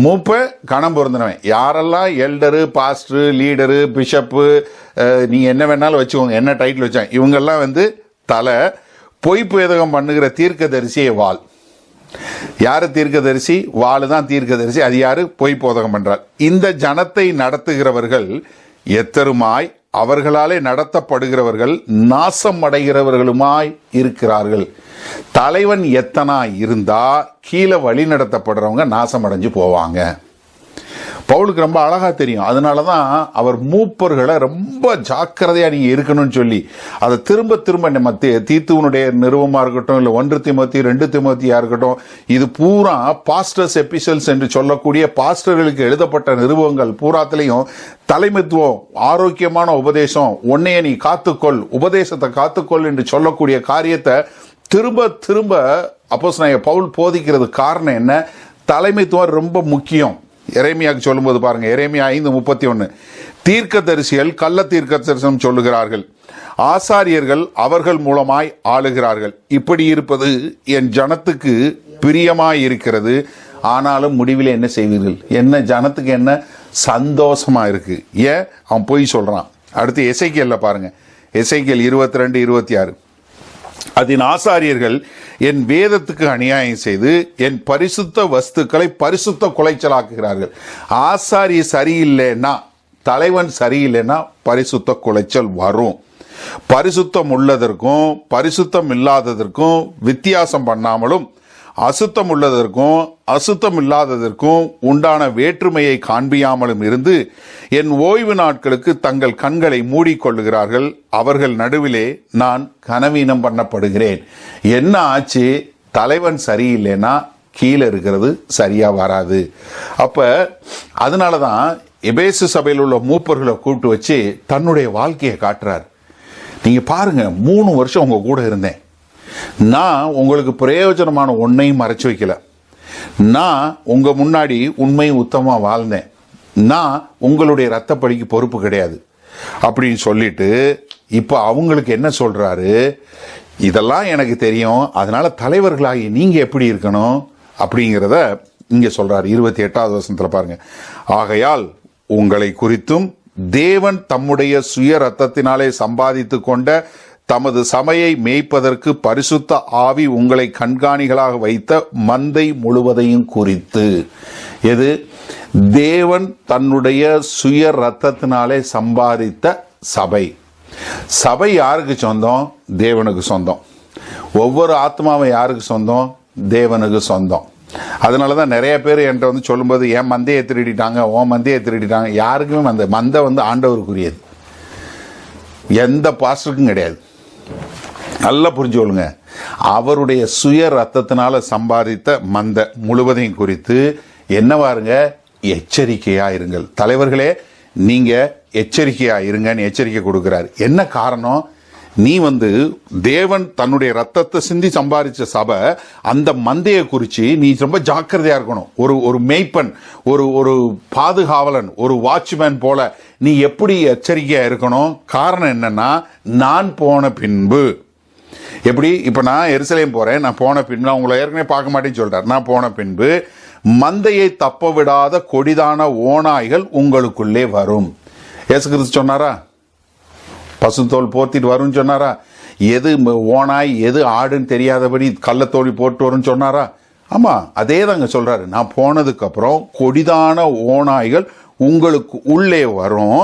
மூப்ப கணம் பொருந்தினவன். யாரெல்லாம் எல்டரு, பாஸ்டரு, லீடரு, பிஷப்பு, நீங்க என்ன வேணாலும் வச்சுக்கோங்க, என்ன டைட்டில் வச்சாங்க, இவங்கெல்லாம் தலை. பொய்ப்பேதகம் பண்ணுகிற தீர்க்கதரிசியை வாள். யாரு தீர்க்கதரிசி? வாளு தான் தீர்க்கதரிசி. அது யாரு? பொய் போதகம் பண்றார். இந்த ஜனத்தை நடத்துகிறவர்கள் எத்தருமாய் அவர்களாலே நடத்தப்படுகிறவர்கள் நாசம் அடைகிறவர்களுமாய் இருக்கிறார்கள். தலைவன் எத்தனா இருந்தா கீழே வழி நடத்தப்படுறவங்க நாசம் அடைஞ்சு போவாங்க. பவுலுக்கு ரொம்ப அழகா தெரியும். அதனாலதான் அவர் மூப்பர்களை ரொம்ப ஜாக்கிரதையா நீங்க இருக்கணும்னு சொல்லி அதை திரும்ப திரும்ப நம்ம தீத்துவனுடைய நிறுவமா இருக்கட்டும், இல்ல 1 தீமோத்தி 2 தீமோத்தியா இருக்கட்டும், இது பூரா பாஸ்டர்ஸ் எபிசல்ஸ் என்று சொல்லக்கூடிய பாஸ்டர்களுக்கு எழுதப்பட்ட நிறுவங்கள் பூராத்திலையும் தலைமைத்துவம், ஆரோக்கியமான உபதேசம், உன்னைய நீ காத்துக்கொள், உபதேசத்தை காத்துக்கொள் என்று சொல்லக்கூடிய காரியத்தை திரும்ப திரும்ப அப்போஸ்தலனாகிய பவுல் போதிக்கிறது. காரணம் என்ன? தலைமைத்துவம் ரொம்ப முக்கியம். எரேமியாவுக்கு சொல்லும்போது பாருங்க, எரேமியா 5:31, தீர்க்கதரிசிகள் கள்ள தீர்க்க தரிசனம் சொல்லுகிறார்கள், ஆசாரியர்கள் அவர்கள் மூலமாய் ஆளுகிறார்கள், இப்படி இருப்பது என் ஜனத்துக்கு பிரியமாய் இருக்கிறது, ஆனாலும் முடிவில் என்ன செய்வீர்கள்? என்ன ஜனத்துக்கு என்ன சந்தோஷமா இருக்கு, ஏன் அவன் போய் சொல்றான். அடுத்து எசேக்கியேல்ல பாருங்க, எசேக்கியேல் 22:26, அதன் ஆசாரியர்கள் என் வேதத்துக்கு அநியாயம் செய்து என் பரிசுத்த வஸ்துக்களை பரிசுத்த குலைச்சலாக்குகிறார்கள். ஆசாரிய சரியில்லைன்னா, தலைவன் சரியில்லைன்னா பரிசுத்த குலைச்சல் வரும். பரிசுத்தம் உள்ளதற்கும் பரிசுத்தம் இல்லாததற்கும் வித்தியாசம் பண்ணாமலும் அசுத்தம் உள்ளதற்கும் அசுத்தம் இல்லாததற்கும் உண்டான வேற்றுமையை காண்பியாமலும் இருந்து என் ஓய்வு நாட்களுக்கு தங்கள் கண்களை மூடிக்கொள்ளுகிறார்கள். அவர்கள் நடுவிலே நான் கனவீனம் பண்ணப்படுகிறேன். என்ன ஆச்சு? தலைவன் சரியில்லைன்னா கீழே இருக்கிறது சரியா வராது. அப்ப அதனாலதான் எபேசு சபையில் உள்ள மூப்பர்களை கூப்பிட்டு வச்சு தன்னுடைய வாழ்க்கையை காட்டுறார். நீங்க பாருங்க, 3 வருஷம் உங்க கூட இருந்தேன், நான் உங்களுக்கு பிரயோஜனமான ஒன்னையும் மறைச்சு வைக்கல, நான் உங்க முன்னாடி உண்மை உத்தமா வாழ்ந்தேன், நான் உங்களுடைய ரத்தப்படிக்கு பொறுப்பு கிடையாது அப்படின்னு சொல்லிட்டு இப்ப அவங்களுக்கு என்ன சொல்றாரு? இதெல்லாம் எனக்கு தெரியும், அதனால தலைவர்களாகி நீங்க எப்படி இருக்கணும் அப்படிங்கிறத இங்க சொல்றாரு. 28வது வசனத்துல பாருங்க, ஆகையால் உங்களை குறித்தும் தேவன் தம்முடைய சுய ரத்தத்தினாலே சம்பாதித்து கொண்ட தமது சபையை மேய்ப்பதற்கு பரிசுத்த ஆவி உங்களை கண்காணிகளாக வைத்த மந்தை முழுவதையும் குறித்து. எது? தேவன் தன்னுடைய சுய ரத்தத்தினாலே சம்பாதித்த சபை. சபை யாருக்கு சொந்தம்? தேவனுக்கு சொந்தம். ஒவ்வொரு ஆத்மாவும் யாருக்கு சொந்தம்? தேவனுக்கு சொந்தம். அதனாலதான் நிறைய பேர் என்கிட்ட வந்து சொல்லும்போது, என் மந்தையை திருடிட்டாங்க, உன் மந்தையை திருடிட்டாங்க. யாருக்குமே மந்தை வந்து ஆண்டவருக்குரியது, எந்த பாஸ்டருக்கும் கிடையாது. நல்லா புரிஞ்சுக்கொள்ளுங்க. அவருடைய சுய ரத்தத்தினால சம்பாதித்த மந்தை முழுவதையும் குறித்து என்ன பாருங்க, எச்சரிக்கையா இருங்கள். தலைவர்களே, நீங்க எச்சரிக்கையா இருங்கன்னு எச்சரிக்கை கொடுக்கிறார். என்ன காரணம்? நீ வந்து தேவன் தன்னுடைய ரத்தத்தை சிந்தி சம்பாதிச்ச சபை, அந்த மந்தையை குறிச்சு நீ ரொம்ப ஜாக்கிரதையா இருக்கணும். ஒரு மேய்ப்பன், ஒரு பாதுகாவலன், ஒரு வாட்ச்மேன் போல நீ எப்படி எச்சரிக்கையா இருக்கணும்? காரணம் என்னன்னா, நான் போன பின்பு, எப்படி இப்ப நான் எருசலேம் போறேன், நான் போன பின்பு, நான் உங்களை ஏற்கனவே பார்க்க மாட்டேன்னு சொல்றாரு, நான் போன பின்பு மந்தையை தப்ப விடாத கொடிதான ஓநாய்கள் உங்களுக்குள்ளே வரும். இயேசு கிறிஸ்து சொன்னாரா? பசுத்தோல் போத்திட்டு வரும்னு சொன்னாரா? எது ஓனாய் எது ஆடுன்னு தெரியாதபடி கள்ளத்தோழி போட்டு வரும்னு சொன்னாரா? ஆமா, அதே தாங்க சொல்றாரு. நான் போனதுக்கு அப்புறம் கொடிதான ஓநாய்கள் உங்களுக்கு உள்ளே வரும்,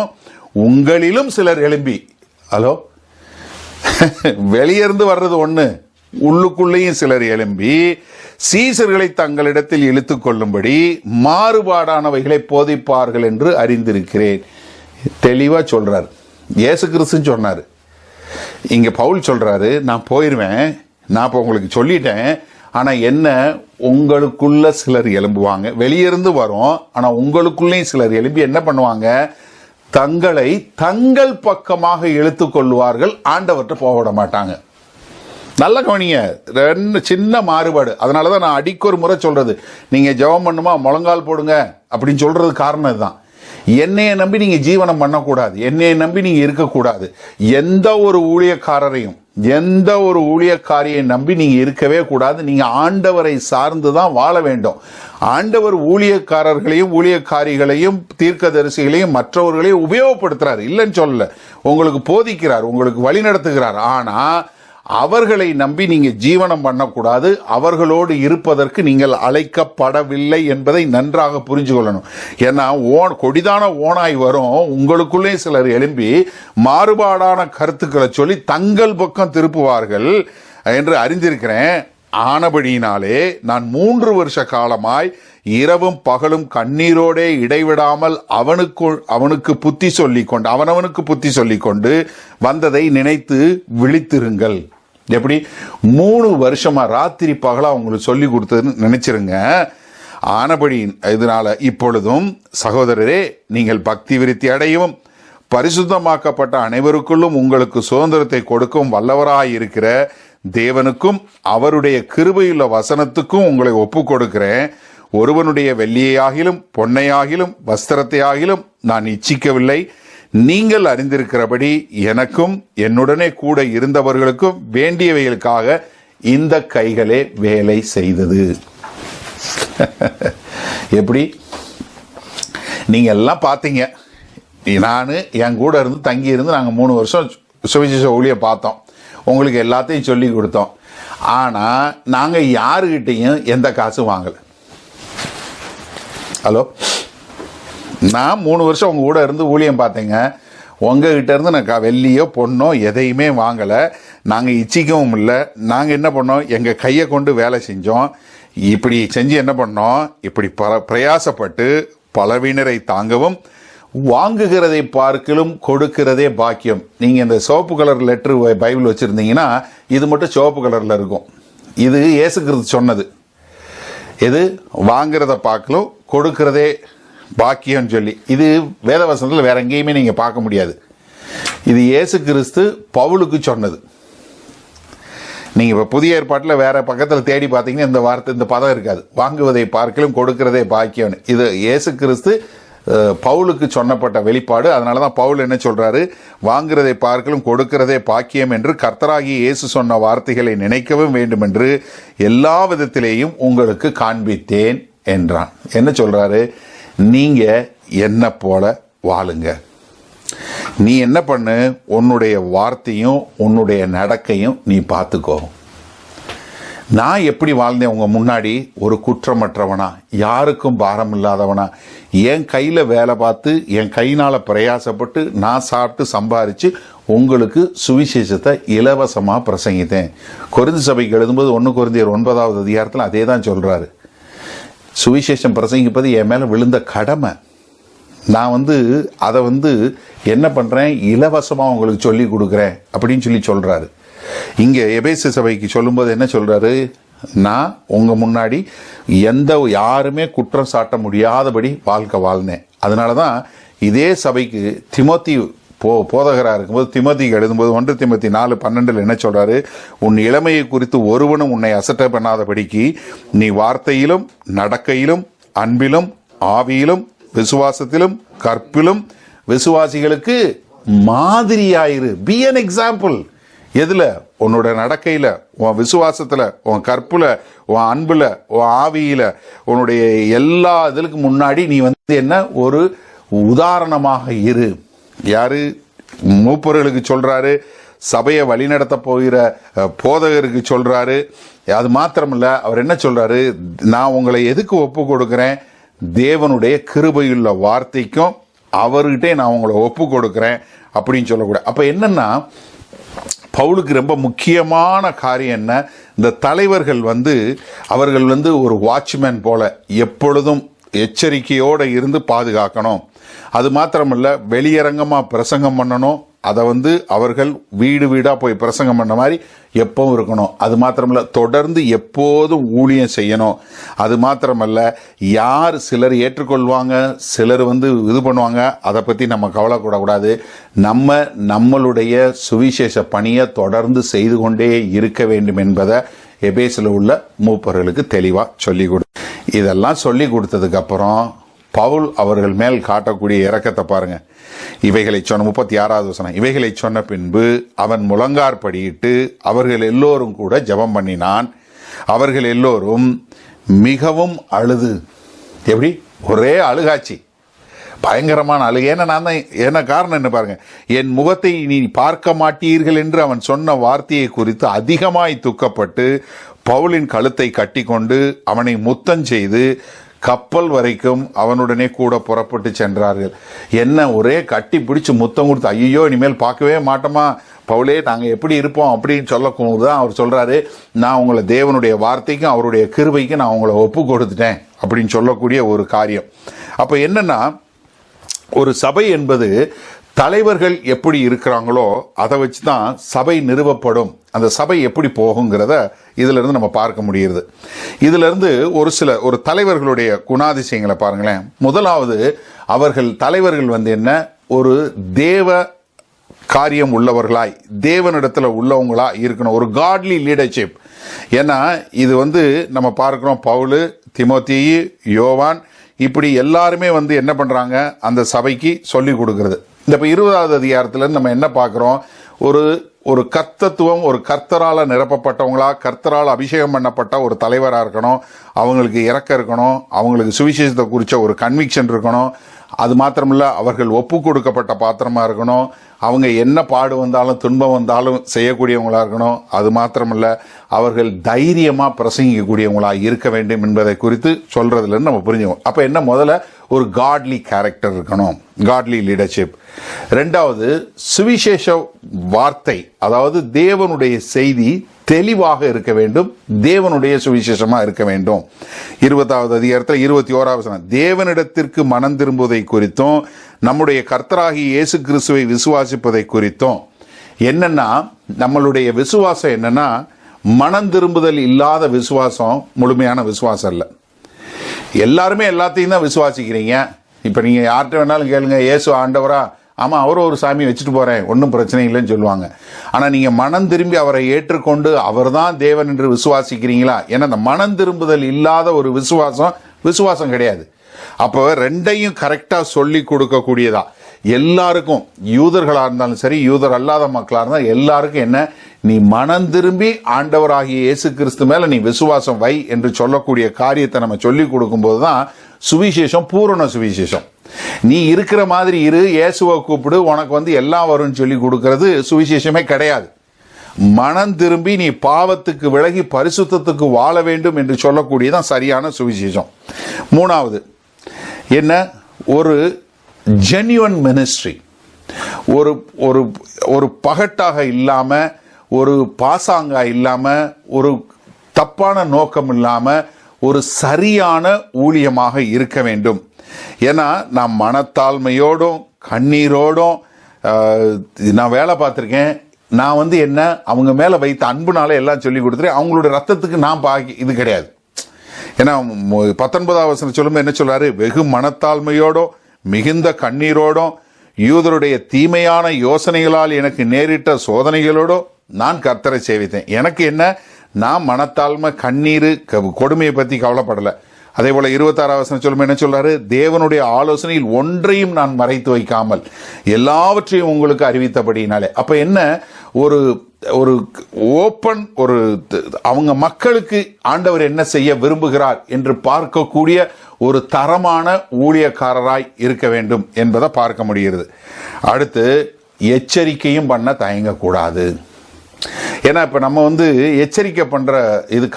உங்களிலும் சிலர் எழும்பி, ஹலோ, வெளியிருந்து வர்றது ஒண்ணு, உள்ளுக்குள்ளேயும் சிலர் எழும்பி சீசர்களை தங்களிடத்தில் இழுத்துக் கொள்ளும்படி மாறுபாடானவைகளை போதிப்பார்கள் என்று அறிந்திருக்கிறேன். தெளிவா சொல்றாரு. இயேசு கிறிஸ்து சொன்னாரு, இங்க பவுல் சொல்றாரு, நான் போயிருவேன், நான் இப்ப உங்களுக்கு சொல்லிட்டேன், ஆனா என்ன, உங்களுக்குள்ள சிலர் எழும்புவாங்க, வெளியிருந்து வரும், ஆனா உங்களுக்குள்ளேயும் சிலர் எழும்பி என்ன பண்ணுவாங்க, தங்களை தங்கள் பக்கமாக இழுத்துக் கொள்வார்கள், ஆண்டவர்கிட்ட போக விட மாட்டாங்க. நல்ல கவனிங்க, ரெண்டு சின்ன மாறுபாடு. அதனாலதான் நான் அடிக்கொரு முறை சொல்றது, நீங்க ஜெபம் பண்ணுமா முழங்கால் போடுங்க அப்படின்னு சொல்றது காரணம் இதுதான். என்னைய நம்பி நீங்க ஜீவனம் பண்ணக்கூடாது, என்னைய நம்பி நீங்க இருக்கக்கூடாது. எந்த ஒரு ஊழியக்காரரையும் எந்த ஒரு ஊழியக்காரியை நம்பி நீங்க இருக்கவே கூடாது. நீங்க ஆண்டவரை சார்ந்துதான் வாழ வேண்டும். ஆண்டவர் ஊழியக்காரர்களையும் ஊழியக்காரிகளையும் தீர்க்கதரிசிகளையும் மற்றவர்களையும் உபயோகப்படுத்துறாரு, இல்லைன்னு சொல்லல, உங்களுக்கு போதிக்கிறார், உங்களுக்கு வழி நடத்துகிறார். ஆனா அவர்களை நம்பி நீங்க ஜீவனம் பண்ணக்கூடாது. அவர்களோடு இருப்பதற்கு நீங்கள் அழைக்கப்படவில்லை என்பதை நன்றாக புரிஞ்சு கொள்ளணும். ஏன்னா கொடிதான ஓனாய் வரும், உங்களுக்குள்ளே சிலர் எழும்பி மாறுபாடான கருத்துக்களை சொல்லி தங்கள் பக்கம் திருப்புவார்கள் என்று அறிந்திருக்கிறேன். ஆனபடியினாலே நான் 3 வருஷ காலமாய் இரவும் பகலும் கண்ணீரோடே இடைவிடாமல் அவனுக்கு புத்தி சொல்லிக்கொண்டு அவனவனுக்கு புத்தி சொல்லிக்கொண்டு வந்ததை நினைத்து விழித்திருங்கள். எப்படி 3 வருஷமா ராத்திரி பகலா அவங்களுக்கு சொல்லி கொடுத்ததுன்னு நினைச்சிருங்க. ஆனபடி இதனால இப்பொழுதும் சகோதரரே, நீங்கள் பக்தி விருத்தி அடையும் பரிசுத்தமாக்கப்பட்ட அனைவருக்குள்ளும் உங்களுக்கு சுதந்திரத்தை கொடுக்கும் வல்லவராயிருக்கிற தேவனுக்கும் அவருடைய கிருபையுள்ள வசனத்துக்கும் உங்களை ஒப்பு கொடுக்கிறேன். ஒருவனுடைய வெள்ளியாகிலும் பொன்னையாகிலும் வஸ்திரத்தையாகிலும் நான் இச்சிக்கவில்லை. நீங்கள் அறிந்திருக்கிறபடி எனக்கும் என்னுடனே கூட இருந்தவர்களுக்கும் வேண்டியவைகளுக்காக இந்த கைகளே வேலை செய்தது. எப்படி நீங்க எல்லாம் பார்த்தீங்க. நான் என் கூட இருந்து தங்கி இருந்து நாங்கள் 3 வருஷம் சுவிசேஷ ஊழியம் பார்த்தோம். உங்களுக்கு எல்லாத்தையும் சொல்லி கொடுத்தோம். ஆனால் நாங்கள் யாருக்கிட்டையும் எந்த காசும் வாங்கலை. ஹலோ, நான் 3 வருஷம் உங்கள் கூட இருந்து ஊழியம் பார்த்தேங்க. உங்ககிட்ட இருந்து நான் வெள்ளியோ பொண்ணோ எதையுமே வாங்கலை. நாங்கள் இச்சிக்கவும் இல்லை. நாங்கள் என்ன பண்ணோம், எங்கள் கையை கொண்டு வேலை செஞ்சோம். இப்படி செஞ்சு என்ன பண்ணோம், இப்படி பிரயாசப்பட்டு பலவீனரை தாங்கவும் வாங்குகிறதை பார்க்கலும் கொடுக்கிறதே பாக்கியம். நீங்கள் இந்த சிவப்பு கலர் லெட்ரு பைபிள் வச்சுருந்தீங்கன்னா இது மட்டும் சிவப்பு கலரில் இருக்கும். இது இயேசு கிறிஸ்து சொன்னது. இது வாங்குறத பார்க்கலும் கொடுக்கிறதே பாக்கியம் சொல்லி இது வேதவசனத்தில் வேற எங்கேயுமே நீங்கள் பார்க்க முடியாது. இது இயேசு கிறிஸ்து பவுலுக்கு சொன்னது. நீங்கள் இப்போ புதிய ஏற்பாட்டில் வேற பக்கத்தில் தேடி பார்த்தீங்கன்னா இந்த வார்த்தை இந்த பதம் இருக்காது. வாங்குவதை பார்க்கலும் கொடுக்கிறதே பாக்கியம்னு. இது இயேசு கிறிஸ்து பவுலுக்கு சொன்னப்பட்ட வெளிப்பாடு. அதனால தான் பவுல் என்ன சொல்றாரு, வாங்குறதை பார்க்கலும் கொடுக்கிறதே பாக்கியம் என்று கர்த்தராகிய இயேசு சொன்ன வார்த்தைகளை நினைக்கவும் வேண்டும் என்று எல்லா விதத்திலேயும் உங்களுக்கு காண்பித்தேன் என்றான். என்ன சொல்றாரு, நீங்க என்ன போல வாழுங்க. நீ என்ன பண்ணு, உன்னுடைய வார்த்தையும் உன்னுடைய நடக்கையும் நீ பார்த்துக்கோ. நான் எப்படி வாழ்ந்தேன் உங்க முன்னாடி, ஒரு குற்றமற்றவனா, யாருக்கும் பாரம் இல்லாதவனா, என் கையில வேலை பார்த்து என் கையினால பிரயாசப்பட்டு நான் சாப்பிட்டு சம்பாரிச்சு உங்களுக்கு சுவிசேஷத்தை இலவசமா பிரசங்கித்தேன். கொரிந்து சபைக்கு எழுதும்போது 1 கொரிந்தியர் 9வது அதிகாரத்தில் அதே தான் சொல்றாரு. சுவிசேஷம் பிரசங்கிப்பது என் மேல விழுந்த கடமை. நான் அதை என்ன பண்றேன், இலவசமா உங்களுக்கு சொல்லி கொடுக்குறேன் அப்படின்னு சொல்றாரு. இங்க எபேசு சபைக்கு சொல்லும்போது என்ன சொல்றாரு, நான் உங்க முன்னாடி யாருமே குற்றம் சாட்ட முடியாதபடி வாழ்க்கை வாழ்ந்தேன். அதனாலதான் இதே சபைக்கு திமோத்தி போதகராக இருக்கும்போது திமோத்திக்கு எழுதும்போது 1 திமோத்தி 4:12 என்ன சொல்றாரு, உன் இளமையை குறித்து ஒருவனும் உன்னை அசட்டை பண்ணாதபடிக்கு நீ வார்த்தையிலும் நடக்கையிலும் அன்பிலும் ஆவியிலும் விசுவாசத்திலும் கற்பிலும் விசுவாசிகளுக்கு மாதிரியாயிரு. B an example. எதுல, உன்னோட நடக்கையில, உன் விசுவாசத்துல, உன் கற்புல, உன் அன்புல, உன் ஆவியில, உன்னுடைய எல்லா இதுக்கு முன்னாடி நீ என்ன ஒரு உதாரணமாக இரு. யாரு, மூப்பர்களுக்கு சொல்றாரு, சபையை வழிநடத்த போகிற போதகருக்கு சொல்றாரு. அது மாத்திரமில்ல, அவர் என்ன சொல்றாரு, நான் உங்களை எதுக்கு ஒப்பு கொடுக்கிறேன், தேவனுடைய கிருபையுள்ள வார்த்தைக்கும் அவர்கிட்டே நான் உங்களை ஒப்பு கொடுக்கிறேன் அப்படின்னு சொல்லக்கூடாது. அப்ப என்னன்னா, பவுலுக்கு ரொம்ப முக்கியமான காரியம் என்ன, இந்த தலைவர்கள் அவர்கள் ஒரு வாட்ச்மேன் போல எப்பொழுதும் எச்சரிக்கையோடு இருந்து பாதுகாக்கணும். அது மாத்திரமல்ல, வெளியரங்கமா பிரசங்கம் பண்ணணும். அதை அவர்கள் வீடு வீடா போய் பிரசங்கம் பண்ண மாதிரி எப்பவும் இருக்கணும். அது மாத்திரமல்ல, தொடர்ந்து எப்போதும் ஊழியம் செய்யணும். அது மாத்திரமல்ல, யார் சிலர் ஏற்றுக்கொள்வாங்க, சிலர் இது பண்ணுவாங்க, அதை பத்தி நம்ம கவலைப்படக்கூடாது. நம்மளுடைய சுவிசேஷ பணியை தொடர்ந்து செய்து கொண்டே இருக்க வேண்டும் என்பதை எபேசில் உள்ள மூப்பர்களுக்கு தெளிவா சொல்லி கொடு. இதெல்லாம் சொல்லி கொடுத்ததுக்கு அப்புறம் பவுல் அவர்கள் மேல் காட்டக்கூடிய இரக்கத்தை பாருங்க. இவைகளை சொன்ன 36வது வசனம், இவைகளை சொன்ன பின்பு அவன் முழங்காற்படியிட்டு அவர்கள் எல்லோரும் கூட ஜெபம் பண்ணினான். அவர்கள் எல்லோரும் மிகவும் அழுது, எப்படி ஒரே அழுகாட்சி, பயங்கரமான அழுகை. என்ன காரணம் என்ன பாருங்க, என் முகத்தை நீ பார்க்க மாட்டீர்கள் என்று அவன் சொன்ன வார்த்தையை குறித்து அதிகமாய் துக்கப்பட்டு பவுலின் கழுத்தை கட்டி கொண்டு அவனை முத்தம் செய்து கப்பல் வரைக்கும் அவனுடனே கூட புறப்பட்டு சென்றார்கள். என்ன ஒரே கட்டி பிடிச்சு முத்தம் கொடுத்து, ஐயோ இனிமேல் பார்க்கவே மாட்டோமா, பவுலே நாங்கள் எப்படி இருப்போம் அப்படின்னு சொல்லக்கூடாது தான் அவர் சொல்றாரு, நான் உங்களை தேவனுடைய வார்த்தைக்கும் அவருடைய கிருபைக்கும் நான் உங்களை ஒப்பு கொடுத்துட்டேன் அப்படின்னு சொல்லக்கூடிய ஒரு காரியம். அப்போ என்னன்னா, ஒரு சபை என்பது தலைவர்கள் எப்படி இருக்கிறாங்களோ அதை வச்சு தான் சபை நிறுவப்படும். அந்த சபை எப்படி போகுங்கிறத இதுல இருந்து நம்ம பார்க்க முடியுது. இதுல இருந்து ஒரு தலைவர்களுடைய குணாதிசயங்களை பாருங்களேன். முதலாவது, அவர்கள் தலைவர்கள் என்ன, ஒரு தேவ காரியம் உள்ளவர்களாய் தேவனிடத்துல உள்ளவங்களா இருக்கணும், ஒரு காட்லி லீடர்ஷிப். ஏன்னா இது நம்ம பார்க்கிறோம், பவுலு, தீமோத்தேயு, யோவான், இப்படி எல்லாருமே என்ன பண்றாங்க, அந்த சபைக்கு சொல்லி கொடுக்கிறது. இந்த 20வது அதிகாரத்துல நம்ம என்ன பார்க்கிறோம், ஒரு கர்த்தத்துவம், ஒரு கர்த்தரால நிரப்பப்பட்டவங்களா, கர்த்தரால் அபிஷேகம் பண்ணப்பட்ட ஒரு தலைவரா இருக்கணும். அவங்களுக்கு இரக்கம் இருக்கணும், அவங்களுக்கு சுவிசேஷத்தை குறிச்ச ஒரு கன்விக்ஷன் இருக்கணும். அது மாத்திரமில்ல, அவர்கள் ஒப்பு கொடுக்கப்பட்ட பாத்திரமா இருக்கணும். அவங்க என்ன பாடு வந்தாலும் துன்பம் வந்தாலும் செய்யக்கூடியவங்களா இருக்கணும். அது மாத்திரமில்ல, அவர்கள் தைரியமா பிரசங்கிக்கக்கூடியவங்களா இருக்க வேண்டும் என்பதை குறித்து சொல்றதுல நம்ம புரிஞ்சுக்கணும். அப்ப என்ன, முதல்ல ஒரு காட்லி கேரக்டர் இருக்கணும், காட்லி லீடர்ஷிப். ரெண்டாவது, சுவிசேஷ வார்த்தை, அதாவது தேவனுடைய செய்தி தெளிவாக இருக்க வேண்டும், தேவனுடைய சுவிசேஷமா இருக்க வேண்டும். 20வது அதிகாரத்தில் 21வது வசனம், தேவனிடத்திற்கு மனம் திரும்புவதை குறித்தும் நம்முடைய கர்த்தராகிய இயேசு கிறிஸ்துவை விசுவாசிப்பதை குறித்தும். என்னன்னா, நம்மளுடைய விசுவாசம் என்னன்னா, மனம் திரும்புதல் இல்லாத விசுவாசம் முழுமையான விசுவாசம் இல்லை. எல்லாருமே எல்லாத்தையும் தான் விசுவாசிக்கிறீங்க. இப்ப நீங்க யார்கிட்ட வேணாலும் கேளுங்க, இயேசு ஆண்டவரா, ஆமா அவரும் ஒரு சாமி வச்சுட்டு போறேன், ஒன்றும் பிரச்சனை இல்லைன்னு சொல்லுவாங்க. ஆனா நீங்க மனம் திரும்பி அவரை ஏற்றுக்கொண்டு அவர்தான் தேவன் என்று விசுவாசிக்கிறீங்களா? ஏன்னா அந்த மனம் திரும்புதல் இல்லாத ஒரு விசுவாசம் கிடையாது. அப்போ ரெண்டையும் கரெக்டா சொல்லி கொடுக்கக்கூடியதா எல்லாருக்கும், யூதர்களா இருந்தாலும் சரி, யூதர் அல்லாத மக்களா இருந்தாலும் எல்லாருக்கும் என்ன, நீ மனம் திரும்பி ஆண்டவராகிய இயேசு கிறிஸ்து மேல நீ விசுவாசம் வை என்று சொல்லக்கூடிய காரியத்தை நம்ம சொல்லி கொடுக்கும் போதுதான் சுவிசேஷம், பூரண சுவிசேஷம். நீ இருக்கிற மாதிரி இரு, இயேசுவை கூப்பிடு, உனக்கு எல்லாம் வரும்னு சொல்லி கொடுக்கிறது சுவிசேஷமே கிடையாது. மனம் திரும்பி நீ பாவத்துக்கு விலகி பரிசுத்தத்துக்கு வாழ வேண்டும் என்று சொல்லக்கூடியதான் சரியான சுவிசேஷம். மூணாவது என்ன, ஒரு ஜென்யூன் மினிஸ்ட்ரி, ஒரு பகட்டாக இல்லாம, ஒரு பாசாங்கா இல்லாம, ஒரு தப்பான நோக்கம் இல்லாம, ஒரு சரியான ஊழியமாக இருக்க வேண்டும். ஏன்னா நான் மனத்தாழ்மையோடும் கண்ணீரோடும் நான் வேலை பார்த்துருக்கேன். நான் என்ன, அவங்க மேல வைத்த அன்புனால எல்லாம் சொல்லி கொடுத்துருக்கேன். அவங்களோட ரத்தத்துக்கு நான் பாக்கி இது கிடையாது. ஏன்னா 19வது வசனம் சொல்லும்போது என்ன சொல்றாரு, வெகு மனத்தாழ்மையோடும் மிகுந்த கண்ணீரோடும் யூதருடைய தீமையான யோசனைகளால் எனக்கு நேரிட்ட சோதனைகளோடும் நான் கர்த்தரை சேவித்தேன். எனக்கு என்ன, நான் மனத்தாழ்மை கண்ணீர் கொடுமையை பத்தி கவலைப்படல. அதே போல 26வது வசனம் சொல்லும்போது என்ன சொல்றாரு, தேவனுடைய ஆலோசனையில் ஒன்றையும் நான் மறைத்து வைக்காமல் எல்லாவற்றையும் உங்களுக்கு அறிவித்தபடினாலே. அப்ப என்ன, ஒரு ஓப்பன், அவங்க மக்களுக்கு ஆண்டவர் என்ன செய்ய விரும்புகிறார் என்று பார்க்கக்கூடிய ஒரு தரமான ஊழியக்காரராய் இருக்க வேண்டும் என்பதை பார்க்க முடிகிறது. அடுத்து, எச்சரிக்கையும் பண்ண தயங்கக்கூடாது. ஏன்னா இப்ப நம்ம எச்சரிக்கை பண்ற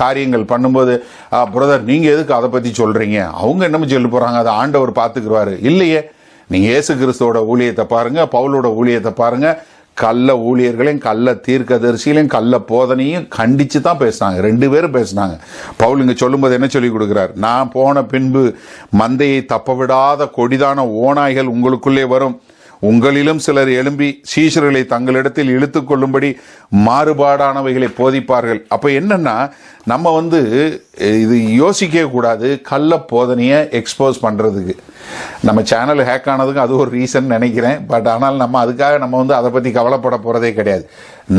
காரியங்கள் பண்ணும்போது, பிரதர் நீங்க எதுக்கு அதை பத்தி சொல்றீங்க, அவங்க என்னமோ சொல்லி போறாங்க, அதை ஆண்டவர் பார்த்துக்குவாரு. இல்லையே, நீங்க இயேசு கிறிஸ்துவோட ஊழியத்தை பாருங்க, பவுலோட ஊழியத்தை பாருங்க. கள்ள ஊழியர்களையும் கள்ள தீர்க்கதரிசிகளையும் கள்ள போதனையும் கண்டிச்சு தான் பேசினாங்க, 2 பேரும் பேசினாங்க. பவுல் இங்க சொல்லும்போது என்ன சொல்லி கொடுக்கிறார், நான் போன பின்பு மந்தையை தப்ப விடாத கொடிதான ஓநாய்கள் உங்களுக்குள்ளே வரும், உங்களிலும் சிலர் எழும்பி சீஷர்களை தங்களிடத்தில் இழுத்துக் கொள்ளும்படி மாறுபாடானவைகளை போதிப்பார்கள். அப்ப என்னன்னா, நம்ம இது யோசிக்க கூடாது, கள்ள போதனையை எக்ஸ்போஸ் பண்றதுக்கு. நம்ம சேனல் ஹேக் ஆனதுக்கு அது ஒரு ரீசன் நினைக்கிறேன். பட் ஆனால் நம்ம அதுக்காக நம்ம அதை பத்தி கவலைப்பட போறதே கிடையாது.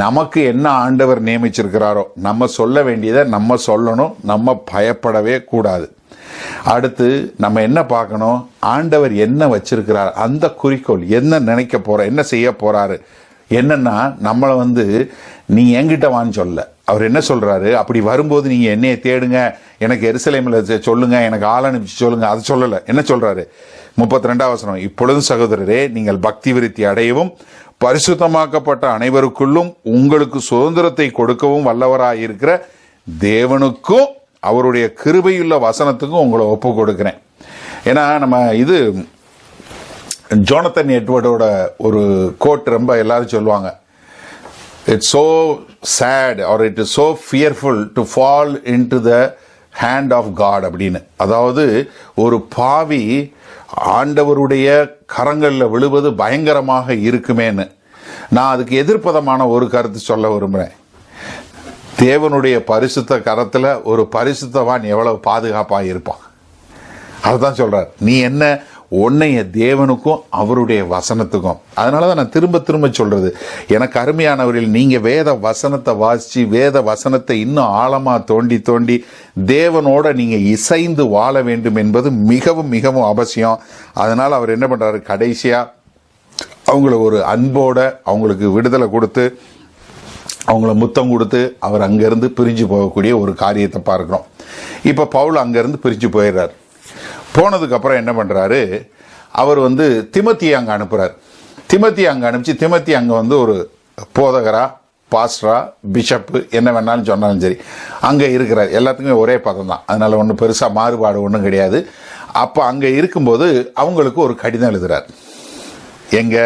நமக்கு என்ன ஆண்டவர் நியமிச்சிருக்கிறாரோ நம்ம சொல்ல வேண்டியதை நம்ம சொல்லணும், நம்ம பயப்படவே கூடாது. அடுத்து நம்ம என்ன பார்க்கணும், ஆண்டவர் என்ன வச்சிருக்கிறார், அந்த குறிக்கோள் என்ன நினைக்க போற, என்ன செய்ய போறாரு. என்னன்னா, நம்மளை நீ என்கிட்ட வான்னு சொல்ல, அவர் என்ன சொல்றாரு, அப்படி வரும்போது நீங்க என்னைய தேடுங்க, எனக்கு எருசலேமில் சொல்லுங்க, எனக்கு ஆள் அனுப்பிச்சு சொல்லுங்க, அது சொல்லல. என்ன சொல்றாரு, 32வது வசனம், இப்பொழுதும் சகோதரரே நீங்கள் பக்தி விருத்தி அடையவும் பரிசுத்தமாக்கப்பட்ட அனைவருக்குள்ளும் உங்களுக்கு சுதந்திரத்தை கொடுக்கவும் வல்லவராயிருக்கிற தேவனுக்கும் அவருடைய கிருபையுள்ள வசனத்துக்கும் உங்களை ஒப்பு கொடுக்கிறேன். ஏன்னா நம்ம ஜோனத்தன் எட்வர்டோட ஒரு கோட் ரொம்ப எல்லாரும் சொல்லுவாங்க, It's so sad or it is so fearful to fall into the hand of God அப்படின்னு. அதாவது ஒரு பாவி ஆண்டவருடைய கரங்களில் விழுவது பயங்கரமாக இருக்குமேன்னு. நான் அதுக்கு எதிர்ப்பதமான ஒரு கருத்து சொல்ல விரும்புகிறேன். தேவனுடைய பரிசுத்த கரத்தில் ஒரு பரிசுத்தவான் எவ்வளவு பாதுகாப்பாக இருப்பான், அதுதான் சொல்றார். நீ என்ன உன்னைய தேவனுக்கும் அவருடைய வசனத்துக்கும். அதனால தான் நான் திரும்ப திரும்ப சொல்றது, எனக்கு அருமையானவர்கள், நீங்க வேத வசனத்தை வாசிச்சு வேத வசனத்தை இன்னும் ஆழமா தோண்டி தோண்டி தேவனோட நீங்க இசைந்து வாழ வேண்டும் என்பது மிகவும் மிகவும் அவசியம். அதனால அவர் என்ன பண்றாரு, கடைசியா அவங்கள ஒரு அன்போட அவங்களுக்கு விடுதலை கொடுத்து அவங்கள முத்தம் கொடுத்து அவர் அங்கிருந்து பிரிஞ்சு போகக்கூடிய ஒரு காரியத்தை பார்க்கிறோம். இப்ப பவுல் அங்கிருந்து பிரிஞ்சு போயிடுறார். போனதுக்கு அப்புறம் என்ன பண்றாரு, அவர் திமோத்தியை அங்க அனுப்புறார். திமோத்தியை அங்க அனுப்பிச்சு, திமோத்தி அங்க ஒரு போதகரா, பாஸ்டரா, பிஷப்பு என்ன வேணாலும் சொன்னாலும் சரி அங்க இருக்கிறார். எல்லாத்துக்குமே ஒரே பதம் தான், அதனால ஒன்றும் பெருசா மாறுபாடு ஒன்றும் கிடையாது. அப்ப அங்க இருக்கும்போது அவங்களுக்கு ஒரு கடிதம் எழுதுறார். எங்க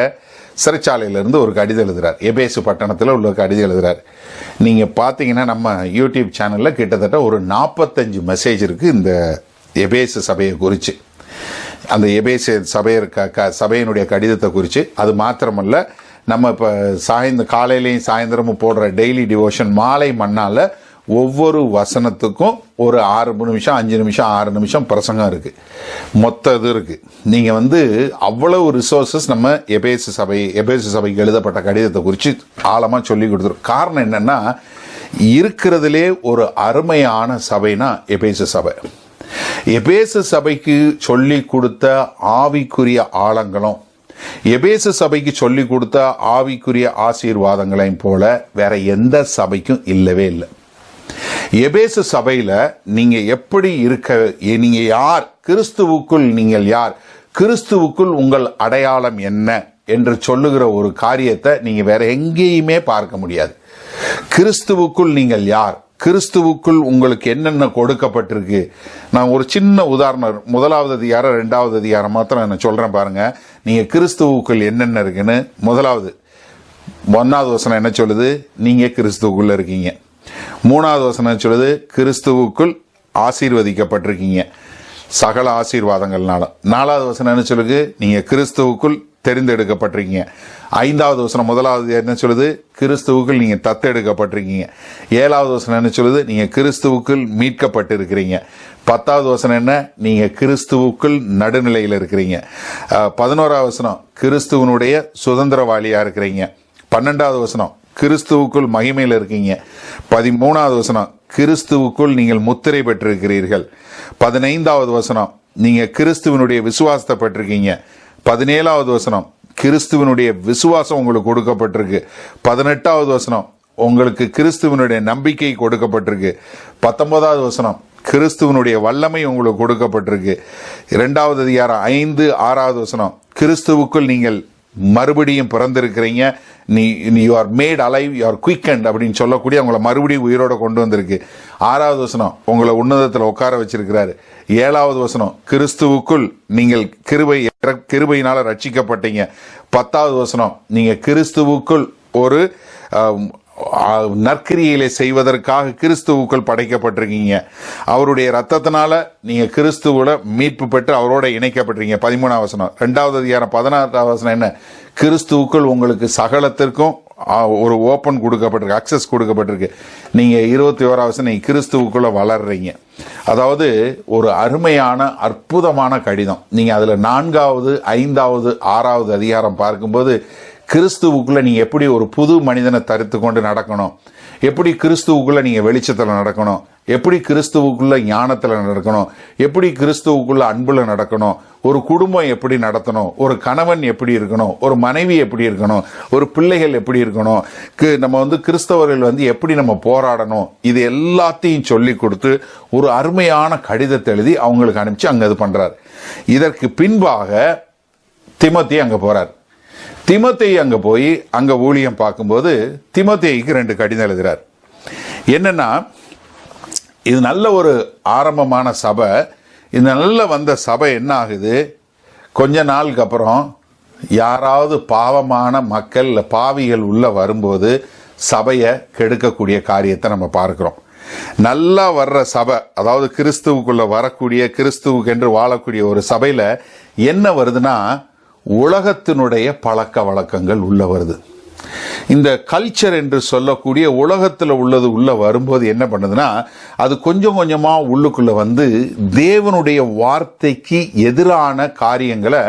சிறைச்சாலையிலிருந்து ஒரு கடிதம் எழுதுறார். எபேசு பட்டணத்தில் உள்ள கடிதம் எழுதுறார். நீங்க பாத்தீங்கன்னா நம்ம யூடியூப் சேனல்ல கிட்டத்தட்ட ஒரு 45 மெசேஜ் இருக்கு இந்த எபேசு சபையை குறித்து, அந்த எபேசு சபையினுடைய கடிதத்தை குறித்து. அது மாத்திரமல்ல, நம்ம இப்போ காலையிலையும் சாயந்தரமும் போடுற டெய்லி டிவோஷன் மாலை மண்ணால் ஒவ்வொரு வசனத்துக்கும் ஒரு 6 நிமிஷம் 5 நிமிஷம் 6 நிமிஷம் பிரசங்கம் இருக்கு, மொத்த இது இருக்கு. நீங்க அவ்வளவு ரிசோர்சஸ் நம்ம எபேசு சபைக்கு எழுதப்பட்ட கடிதத்தை குறித்து ஆழமா சொல்லி கொடுத்துரும். காரணம் என்னன்னா, இருக்கிறதுலே ஒரு அருமையான சபைனா எபேசு சபை. எபேசு சபைக்கு சொல்லி கொடுத்த ஆவிக்குரிய ஆழங்களும் எபேசு சபைக்கு சொல்லி கொடுத்த ஆவிக்குரிய ஆசீர்வாதங்களையும் போல வேற எந்த சபைக்கும் இல்லவே இல்லை. எபேசு சபையில நீங்க எப்படி இருக்க, நீங்க யார், கிறிஸ்துவுக்குள் நீங்கள் யார், கிறிஸ்துவுக்குள் உங்கள் அடையாளம் என்ன என்று சொல்லுகிற ஒரு காரியத்தை நீங்க வேற எங்கேயுமே பார்க்க முடியாது. கிறிஸ்துவுக்குள் நீங்கள் யார், கிறிஸ்துவுக்குள் உங்களுக்கு என்னென்ன கொடுக்கப்பட்டிருக்கு. நான் ஒரு சின்ன உதாரணம், 1வது அதிகாரம் 2வது அதிகாரம் மாத்திரம் நான் சொல்றேன் பாருங்க. நீங்க கிறிஸ்துவுக்குள் என்னென்ன இருக்குன்னு. 1வது வசனம் என்ன சொல்லுது, நீங்க கிறிஸ்துவுக்குள்ள இருக்கீங்க. 3வது வசனம் சொல்லுது, கிறிஸ்துவுக்குள் ஆசீர்வதிக்கப்பட்டிருக்கீங்க சகல ஆசீர்வாதங்கள்னால. 4வது வசனம் என்ன சொல்லுது, நீங்க கிறிஸ்துவுக்குள் தெரிந்தெடுக்கப்பட்டிருக்கீங்க. 5வது வசனம் 1வது என்ன சொல்லுது, கிறிஸ்துவுக்குள் நீங்க தத்தெடுக்கப்பட்டிருக்கீங்க. 7வது வசனம் என்ன சொல்லுது, நீங்க கிறிஸ்துவுக்குள் மீட்கப்பட்டு இருக்கிறீங்க. 10வது வசனம் என்ன, நீங்க கிறிஸ்துவுக்குள் நடுநிலையில் இருக்கிறீங்க. 11வது வசனம், கிறிஸ்துவனுடைய சுதந்திரவாளியா இருக்கிறீங்க. 12வது வசனம், கிறிஸ்துவுக்குள் மகிமையில் இருக்கீங்க. 13வது வசனம், கிறிஸ்துவுக்குள் நீங்கள் முத்திரை பெற்றிருக்கிறீர்கள். 15வது வசனம், நீங்க கிறிஸ்துவனுடைய விசுவாசத்தை பெற்றிருக்கீங்க. 17வது வசனம், கிறிஸ்துவனுடைய விசுவாசம் உங்களுக்கு கொடுக்கப்பட்டிருக்கு. 18வது வசனம், உங்களுக்கு கிறிஸ்துவனுடைய நம்பிக்கை கொடுக்கப்பட்டிருக்கு. 19வது வசனம், கிறிஸ்துவனுடைய வல்லமை உங்களுக்கு கொடுக்கப்பட்டிருக்கு. 2வது அதிகாரம் 5, 6வது வசனம், கிறிஸ்துவுக்குள் நீங்கள் மறுபடியும் பிறந்திருக்கிறீங்க. You are made alive, you are quickened அப்படின்னு சொல்லக்கூடிய உங்களை மறுபடியும் உயிரோட கொண்டு வந்திருக்கு. 6வது வசனம், உங்களை உன்னதத்தில் உட்கார வச்சிருக்கிறாரு. 7வது வசனம், கிறிஸ்துவுக்குள் நீங்கள் கிருபையினால ரட்சிக்கப்பட்டீங்க. 10வது வசனம், நீங்க கிறிஸ்துவுக்குள் ஒரு நற்கிரியிலே செய்வதற்காக கிறிஸ்துவுக்குள் படைக்கப்பட்டிருக்கீங்க. அவருடைய ரத்தத்தினால நீங்க கிறிஸ்துவோட மீட்பு பெற்று அவரோட இணைக்கப்பட்டிருக்கீங்க. 13வது வசனம். 2வது அதிகாரம் 16வது வசனம் என்ன, கிறிஸ்துவுக்குள் உங்களுக்கு சகலத்திற்கும் ஒரு ஓப்பன் கொடுக்கப்பட்டிருக்கு, அக்சஸ் கொடுக்கப்பட்டிருக்கு. நீங்க 21வது வசனம், நீங்க கிறிஸ்துவுக்குள்ள வளர்றீங்க. அதாவது ஒரு அருமையான அற்புதமான கடிதம். நீங்க அதுல 4வது 5வது 6வது அதிகாரம் பார்க்கும்போது கிறிஸ்துவுக்குள்ள நீங்க எப்படி ஒரு புது மனிதனை தரித்து கொண்டு நடக்கணும், எப்படி கிறிஸ்துவுக்குள்ள நீங்க வெளிச்சத்துல நடக்கணும், எப்படி கிறிஸ்துவுக்குள்ள ஞானத்துல நடக்கணும், எப்படி கிறிஸ்துவுக்குள்ள அன்புல நடக்கணும், ஒரு குடும்பம் எப்படி நடத்தணும், ஒரு கணவன் எப்படி இருக்கணும், ஒரு மனைவி எப்படி இருக்கணும், ஒரு பிள்ளைகள் எப்படி இருக்கணும், நம்ம கிறிஸ்தவர்கள் எப்படி நம்ம போராடணும், இது எல்லாத்தையும் சொல்லி கொடுத்து ஒரு அருமையான கடிதத்தை எழுதி அவங்களுக்கு அனுப்பிச்சு அங்க இது பண்றாரு. இதற்கு பின்பாக திமோத்தி அங்க போறார். திமோத்தேயு அங்க போய் அங்க ஊழியம் பார்க்கும்போது திமோத்தேயுக்கு 2 கடிதம் எழுதுறார். என்னன்னா, இது நல்ல ஒரு ஆரம்பமான சபை. இந்த நல்ல வந்த சபை என்ன ஆகுது, கொஞ்ச நாளுக்கு அப்புறம் யாராவது பாவமான மக்கள் பாவிகள் உள்ள வரும்போது சபையை கெடுக்கக்கூடிய காரியத்தை நம்ம பார்க்கிறோம். நல்லா வர்ற சபை, அதாவது கிறிஸ்துவுக்குள்ள வரக்கூடிய, கிறிஸ்துவுக்கென்று வாழக்கூடிய ஒரு சபையில என்ன வருதுன்னா, உலகத்தினுடைய பழக்க வழக்கங்கள் உள்ள வருது. இந்த கல்ச்சர் என்று சொல்லக்கூடிய உலகத்தில் உள்ளது உள்ள வரும்போது என்ன பண்ணுதுன்னா, அது கொஞ்சம் கொஞ்சமா உள்ளுக்குள்ள வந்து தேவனுடைய வார்த்தைக்கு எதிரான காரியங்களை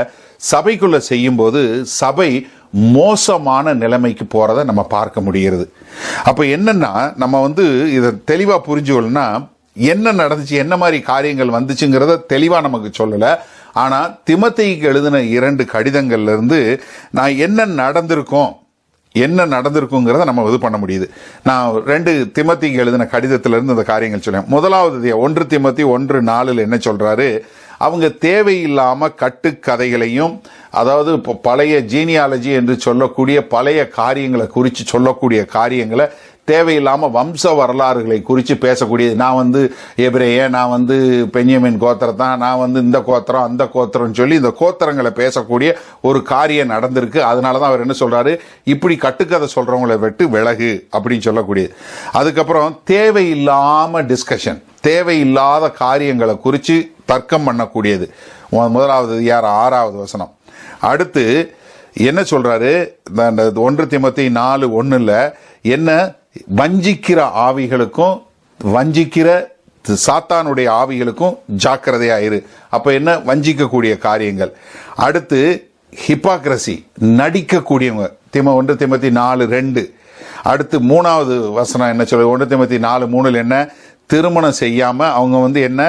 சபைக்குள்ள செய்யும் போது சபை மோசமான நிலைமைக்கு போறதை நம்ம பார்க்க முடிகிறது. அப்ப என்னன்னா, நம்ம வந்து இதை தெளிவா புரிஞ்சுக்கணும்னா, என்ன நடந்துச்சு, என்ன மாதிரி காரியங்கள் வந்துச்சுங்கிறத தெளிவா நமக்கு சொல்லல. ஆனா திமோத்தேயுக்கு எழுதின 2 கடிதங்கள்ல இருந்து நான் என்ன நடந்திருக்குங்கிறத நம்ம இது பண்ண முடியுது. நான் 2 திமோத்தேயுக்கு எழுதின கடிதத்திலிருந்து இந்த காரியங்கள் சொல்லேன். முதலாவது 1 தீமோத்தேயு 1:4 என்ன சொல்றாரு, அவங்க தேவையில்லாம கட்டுக்கதைகளையும், அதாவது பழைய ஜீனியாலஜி என்று சொல்லக்கூடிய பழைய காரியங்களை குறித்து சொல்லக்கூடிய காரியங்களை, தேவையில்லாம வம்ச வரலாறுகளை குறித்து பேசக்கூடியது. நான் வந்து எபிரேயன், நான் வந்து பென்யமின் கோத்திரத்தான், நான் வந்து இந்த கோத்திரம் அந்த கோத்திரம் சொல்லி இந்த கோத்திரங்களை பேசக்கூடிய ஒரு காரியம் நடந்திருக்கு. அதனாலதான் அவர் என்ன சொல்றாரு, இப்படி கட்டுக்கதை சொல்றவங்களை விட்டு விலகு அப்படின்னு சொல்லக்கூடியது. அதுக்கப்புறம் தேவையில்லாம டிஸ்கஷன், தேவையில்லாத காரியங்களை குறித்து தர்க்கம் பண்ணக்கூடியது. முதலாவது 6வது வசனம். அடுத்து என்ன சொல்றாரு, 1 தீமோத்தேயு 4:1 என்ன, வஞ்சிக்கிற ஆவிகளுக்கும் வஞ்சிக்கிற சாத்தானுடைய ஆவிகளுக்கும் ஜாக்கிரதையாயிரு. அப்ப என்ன, வஞ்சிக்கக்கூடிய காரியங்கள். அடுத்து ஹிப்பாக்ரசி, நடிக்கக்கூடியவங்க. 1 தீமோத்தேயு 4:2. அடுத்து 3வது வசனம் என்ன சொல்ற, 1 தீமோத்தேயு 4:3 என்ன, திருமணம் செய்யாம அவங்க வந்து என்ன,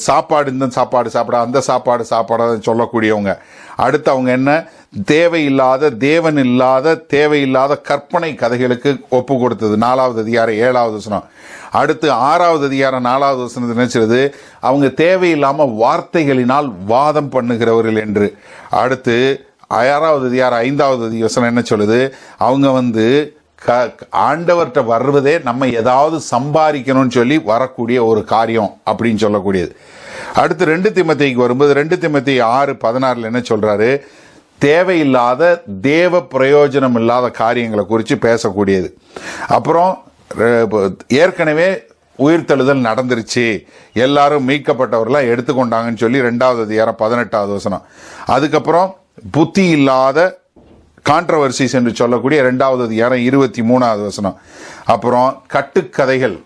சாப்பாடு இந்த சாப்பாடு சாப்பிட அந்த சாப்பாடு சாப்பாடு சொல்லக்கூடியவங்க. அடுத்து அவங்க என்ன, தேவையில்லாத தேவன் இல்லாத தேவையில்லாத கற்பனை கதைகளுக்கு ஒப்பு கொடுத்தது. 4வது அதிகாரம் 7வது வசனம். அடுத்து 6வது அதிகாரம் 4வது வசனத்தை நினைச்சது, அவங்க தேவையில்லாம வார்த்தைகளினால் வாதம் பண்ணுகிறவர்கள் என்று. அடுத்து 6வது அதிகாரம் 5வது வசனம் என்ன சொல்லுது, அவங்க வந்து ஆண்டவர்கிட்ட வருவதே நம்ம ஏதாவது சம்பாதிக்கணும்னு சொல்லி வரக்கூடிய ஒரு காரியம் அப்படின்னு சொல்லக்கூடியது. அடுத்து 2 தீமோத்தேயுக்கு வரும்போது 2 தீமோத்தேயு 6:16 என்ன சொல்றாரு, தேவையில்லாத தேவ பிரயோஜனம் இல்லாத காரியங்களை குறித்து பேசக்கூடியது. அப்புறம் ஏற்கனவே உயிர்த்தெழுதல் நடந்துருச்சு, எல்லாரும் மீட்கப்பட்டவர்களாம் எடுத்துக்கொண்டாங்கன்னு சொல்லி 2வது அதிகாரம் 18வது வசனம். அதுக்கப்புறம் புத்தி இல்லாத கான்ட்ரவர்சிஸ் என்று சொல்லக்கூடிய 2வது அதிகாரம் 23வது வசனம். அப்புறம் கட்டுக்கதைகள்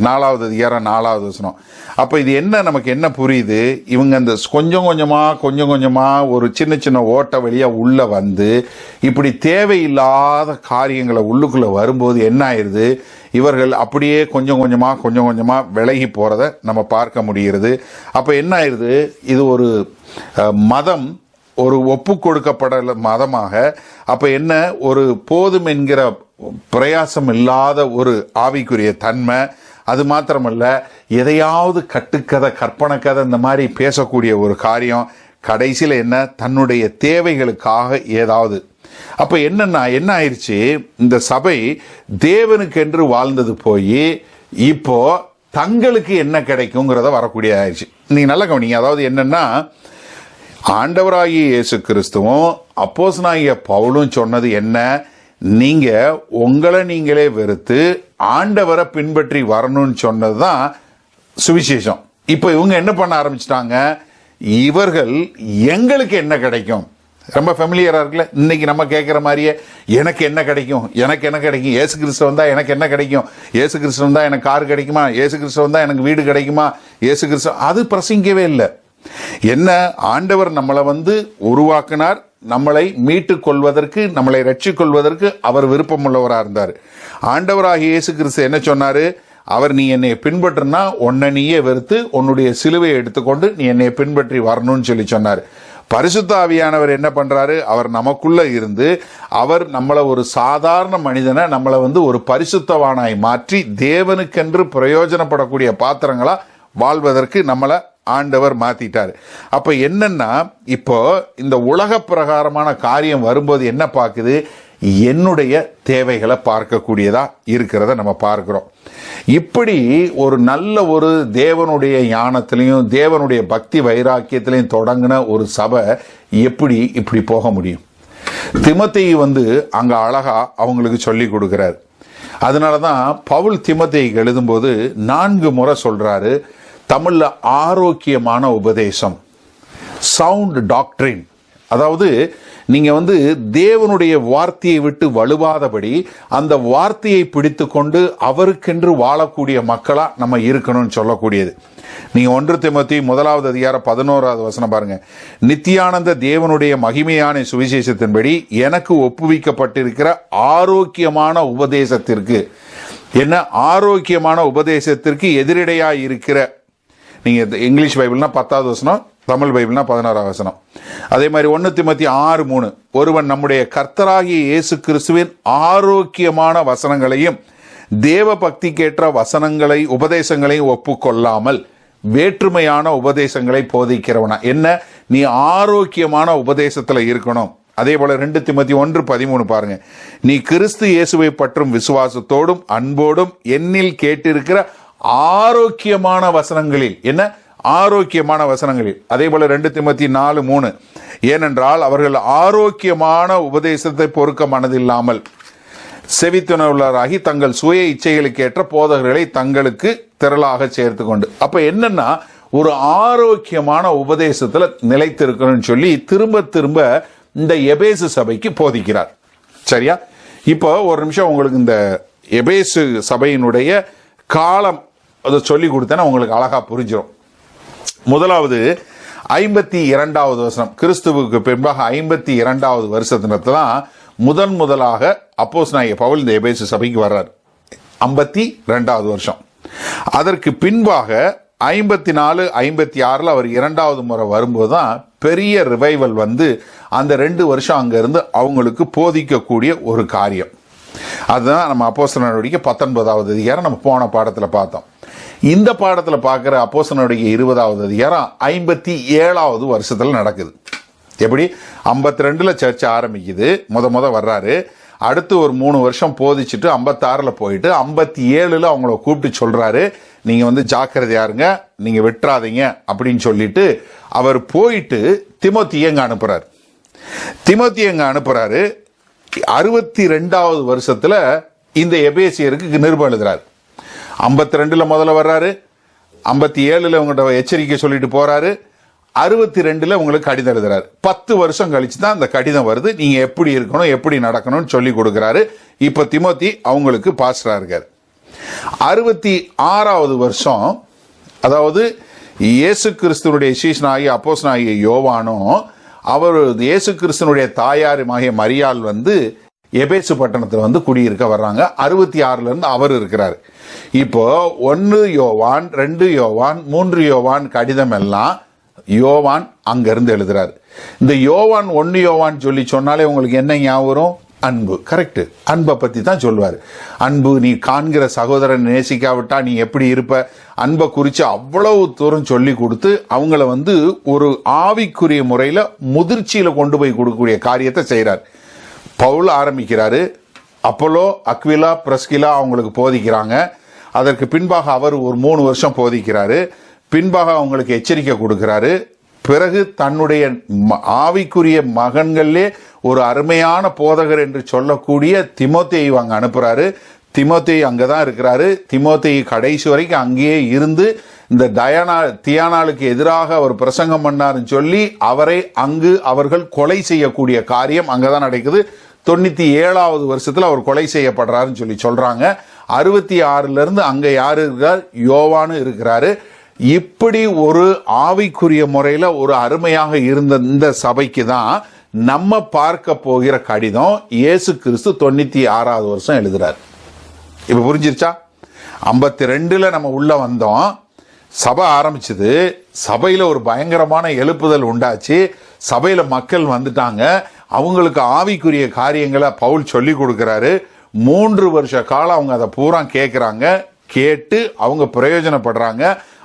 4வது அதிகாரம் 4வது வசனம். அப்ப இது என்ன, நமக்கு என்ன புரியுது, இவங்க அந்த கொஞ்சம் கொஞ்சமா ஒரு சின்ன சின்ன ஓட்ட வழியா உள்ள வந்து இப்படி தேவையில்லாத காரியங்களை உள்ளுக்குள்ள வரும்போது என்ன ஆயிருது, இவர்கள் அப்படியே கொஞ்சம் கொஞ்சமா விலகி போறதை நம்ம பார்க்க முடிகிறது. அப்ப என்ன ஆயிருது, இது ஒரு மதம், ஒரு ஒப்பு கொடுக்கப்பட மதமாக. அப்ப என்ன, ஒரு போதும் என்கிற பிரயாசம் இல்லாத ஒரு ஆவிக்குரிய தன்மை. அது மாத்திரமல்ல, எதையாவது கட்டுக்கதை கற்பனை கதை இந்த மாதிரி பேசக்கூடிய ஒரு காரியம். கடைசியில் என்ன, தன்னுடைய தேவைகளுக்காக ஏதாவது. அப்ப என்னன்னா, என்ன ஆயிடுச்சு, இந்த சபை தேவனுக்கென்று வாழ்ந்தது போய் இப்போ தங்களுக்கு என்ன கிடைக்குங்கிறத வரக்கூடிய ஆயிடுச்சு. நீங்க நல்லா கவனிங்க. அதாவது என்னன்னா, ஆண்டவராகிய இயேசு கிறிஸ்துவும் அப்போஸ்தலனாகிய பவுலும் சொன்னது என்ன, நீங்க உங்களை நீங்களே வெறுத்து ஆண்டவரை பின்பற்றி வரணும்னு சொன்னதுதான் சுவிசேஷம். இப்ப இவங்க என்ன பண்ண ஆரம்பிச்சிட்டாங்க, இவர்கள் எங்களுக்கு என்ன கிடைக்கும், ரொம்ப ஃபெமிலியரா இருக்குல்ல. இன்னைக்கு நம்ம கேட்கிற மாதிரியே எனக்கு என்ன கிடைக்கும், இயேசு கிறிஸ்து வந்தா எனக்கு என்ன கிடைக்கும், இயேசு கிறிஸ்து வந்தா எனக்கு கார் கிடைக்குமா, இயேசு கிறிஸ்து வந்தா எனக்கு வீடு கிடைக்குமா, இயேசு கிறிஸ்து, அது பிரசங்கிக்கவே இல்லை. என்ன, ஆண்டவர் நம்மளை வந்து உருவாக்கினார், நம்மளை மீட்டுக் கொள்வதற்கு, நம்மளை ரட்சிக் கொள்வதற்கு அவர் விருப்பம் உள்ளவராக இருந்தார். ஆண்டவராகிய இயேசு கிறிஸ்து என்ன சொன்னாரு, அவர் நீ என்னை பின்பற்றினா உன்னை நீயே வெறுத்து உன்னுடைய சிலுவையை எடுத்துக்கொண்டு நீ என்னை பின்பற்றி வரணும்னு சொல்லி சொன்னார். பரிசுத்த ஆவியானவர் என்ன பண்றாரு, அவர் நமக்குள்ள இருந்து அவர் நம்மளை ஒரு சாதாரண மனிதனை நம்மளை வந்து ஒரு பரிசுத்தவானாய் மாற்றி தேவனுக்கென்று பிரயோஜனப்படக்கூடிய பாத்திரங்களா வாழ்வதற்கு நம்மளை ஆண்டவர் மாத்திட்டார். அப்ப என்னன்னா, இப்போ இந்த உலக பிரகாரமான காரியம் வரும்போது என்ன பார்க்குது, என்னுடைய தேவைகளை பார்க்கக்கூடியதா இருக்கிறத நம்ம பார்க்கிறோம். இப்படி ஒரு நல்ல ஒரு தேவனுடைய ஞானத்திலையும் தேவனுடைய பக்தி வைராக்கியத்திலையும் தொடங்கின ஒரு சபை எப்படி இப்படி போக முடியும்? தீமோத்தேயு வந்து அங்க அழகா அவங்களுக்கு சொல்லி கொடுக்கிறார். அதனால தான் பவுல் தீமோத்தேயுக்கு எழுதும்போது 4 முறை சொல்றாரு, தமிழ்ல ஆரோக்கியமான உபதேசம், சவுண்ட் டாக்ட்ரின். அதாவது நீங்க தேவனுடைய வார்த்தையை விட்டு வலுவாதபடி அந்த வார்த்தையை பிடித்து கொண்டு அவருக்கென்று வாழக்கூடிய மக்களா நம்ம இருக்கணும்னு சொல்லக்கூடியது. நீங்க 1 தீமோத்தேயு 1 அதிகாரம் 11வது வசனம் பாருங்க. நித்தியானந்த தேவனுடைய மகிமையான சுவிசேஷத்தின்படி எனக்கு ஒப்புவிக்கப்பட்டிருக்கிற ஆரோக்கியமான உபதேசத்திற்கு, என்ன ஆரோக்கியமான உபதேசத்திற்கு எதிரடையா இருக்கிற, நீங்க இங்கிலீஷ் பைபிள்னா 10வது வசனம், தமிழ் பைபிள்னா 16வது வசனம். அதே மாதிரி 1 தீமோத்தேயு 6:3, ஒருவன் நம்முடைய கர்த்தராகிய இயேசு கிறிஸ்துவின் ஆரோக்கியமான வசனங்களையும் தேவ பக்திக்கேற்ற வசனங்களை உபதேசங்களையும் ஒப்புக்கொள்ளாமல் வேற்றுமையான உபதேசங்களை போதிக்கிறவனா. என்ன, நீ ஆரோக்கியமான உபதேசத்துல இருக்கணும். அதே போல 2 தீமோத்தேயு 1:13 பாருங்க. நீ கிறிஸ்து இயேசுவை பற்றும் விசுவாசத்தோடும் அன்போடும் என்னில் கேட்டிருக்கிற ஆரோக்கியமான வசனங்களில், என்ன ஆரோக்கியமான வசனங்களில். அதே போல 2 தீமோத்தேயு 4:3, ஏனென்றால் அவர்கள் ஆரோக்கியமான உபதேசத்தை பொறுக்க மனதில்லாமல் செவித்துணர்வுள்ளவராகி தங்கள் சுய இச்சைகளுக்கு ஏற்ற போதகர்களை தங்களுக்கு திரளாக சேர்த்து கொண்டு. அப்ப என்னன்னா, ஒரு ஆரோக்கியமான உபதேசத்துல நிலைத்திருக்கணும்னு சொல்லி திரும்ப திரும்ப இந்த எபேசு சபைக்கு போதிக்கிறார். சரியா? இப்போ ஒரு நிமிஷம் உங்களுக்கு இந்த எபேசு சபையினுடைய காலம் அதை சொல்லி கொடுத்தேன்னா உங்களுக்கு அழகா புரிஞ்சிடும். முதலாவது 52வது வசனம், கிறிஸ்துவுக்கு பின்பாக 52வது வருஷத்தினத்தான் முதலாக அப்போஸ்தலனாகிய பவுல் இந்த எபேசு சபைக்கு வர்றார். 52வது வருஷம். அதற்கு பின்பாக 54, 56 அவர் 2வது முறை வரும்போது தான் பெரிய ரிவைவல் அந்த 2 வருஷம் அங்க இருந்து அவங்களுக்கு போதிக்கக்கூடிய ஒரு காரியம். அதுதான் நம்ம அப்போஸ்தலர் நடவடிக்கை 19வது அதிகாரம் நம்ம போன பாடத்துல பார்த்தோம். இந்த பாடத்துல பார்க்கிற அப்போஸ்தலர் நடவடிக்கை 20வது அதிகாரம் 57வது வருஷத்துல நடக்குது. எப்படி 52ல சர்ச் ஆரம்பிக்குது, முத வர்றாரு. அடுத்து ஒரு 3 வருஷம் போதிச்சுட்டு 56ல போயிட்டு 57ல அவங்கள கூப்பிட்டு சொல்றாரு, நீங்க ஜாக்கிரதையா இருங்க, நீங்க விட்டுறாதீங்க அப்படின்னு சொல்லிட்டு அவர் போயிட்டு தீமோத்தேயுவை அனுப்புறாரு. 62வது வருஷத்துல இந்த எபேசியருக்கு நிருபம் எழுதுறாரு. 52ல முதல்ல வர்றாரு, 57ல உங்கள்கிட்ட எச்சரிக்கை சொல்லிட்டு போறாரு, 62ல உங்களுக்கு கடிதம் எழுதுறாரு. 10 வருஷம் கழிச்சு தான் அந்த கடிதம் வருது. நீங்க எப்படி இருக்கணும், எப்படி நடக்கணும்னு சொல்லி கொடுக்கிறாரு. இப்ப தீமோத்தேயு அவங்களுக்கு பாஸ்டரா இருக்காரு. 66வது வருஷம், அதாவது இயேசு கிறிஸ்துவனுடைய சீஷனாகிய அப்போஸ்தலனாகிய யோவானும் அவர் இயேசு கிறிஸ்துவனுடைய தாயாருமாகிய மரியாள் எபேசு பட்டணத்துல குடியிருக்க வர்றாங்க. 66ல இருந்து அவர் இருக்கிறார். இப்போ 1 யோவான், 2 யோவான், 3 யோவான் கடிதம் எல்லாம் யோவான் அங்க இருந்து எழுதுறாரு. இந்த யோவான் 1 யோவான் சொல்லி சொன்னாலே உங்களுக்கு என்ன ஞாபகம்? அன்பு. கரெக்ட், அன்பை பத்தி தான் சொல்லுவாரு. அன்பு, நீ காண்கிற சகோதரன் நேசிக்காவிட்டா நீ எப்படி இருப்ப, அன்பை குறிச்சு அவ்வளவு தூரம் சொல்லி கொடுத்து அவங்கள ஒரு ஆவிக்குரிய முறையில முதிர்ச்சியில கொண்டு போய் கொடுக்கக்கூடிய காரியத்தை செய்யறார். பவுல் ஆரம்பிக்கிறாரு, அப்போலோ, அக்விலா, பிரிஸ்கிலா அவங்களுக்கு போதிக்கிறாங்க. அதற்கு பின்பாக அவர் ஒரு 3 வருஷம் போதிக்கிறாரு. பின்பாக அவங்களுக்கு எச்சரிக்கை கொடுக்கிறாரு. பிறகு தன்னுடைய ஆவிக்குரிய மகன்களே ஒரு அருமையான போதகர் என்று சொல்லக்கூடிய தீமோத்தேயு அங்க அனுப்புறாரு. தீமோத்தேயு அங்கதான் இருக்கிறாரு. தீமோத்தேயு கடைசி வரைக்கும் அங்கேயே இருந்து இந்த தியானாளுக்கு எதிராக அவர் பிரசங்கம் பண்ணாருன்னு சொல்லி அவரை அங்கு அவர்கள் கொலை செய்யக்கூடிய காரியம் அங்கதான் நடக்குது. 97வது வருஷத்துல அவர் கொலை செய்யப்படுறாருன்னு சொல்லி சொல்றாங்க. 66ல இருந்து அங்க யாரு இருக்கிறார்? யோவானு இருக்கிறாரு. இப்படி ஒரு ஆவிக்குரிய முறையில ஒரு அருமையாக இருந்த இந்த சபைக்கு தான் நம்ம பார்க்க போகிற கடிதம் இயேசு கிறிஸ்து 96வது வருஷம் எழுதுறாரு. இப்ப புரிஞ்சிருச்சா? 52ல நம்ம உள்ள வந்தோம், சபை ஆரம்பிச்சது, சபையில ஒரு பயங்கரமான எழுப்புதல் உண்டாச்சு, சபையில மக்கள் வந்துட்டாங்க, அவங்களுக்கு ஆவிக்குரிய காரியங்களை பவுல் சொல்லி கொடுக்கிறாரு. 3 வருஷ காலம் அவங்க அதை பூரா கேட்கிறாங்க, கேட்டு அவங்க பிரயோஜனப்படுறாங்க.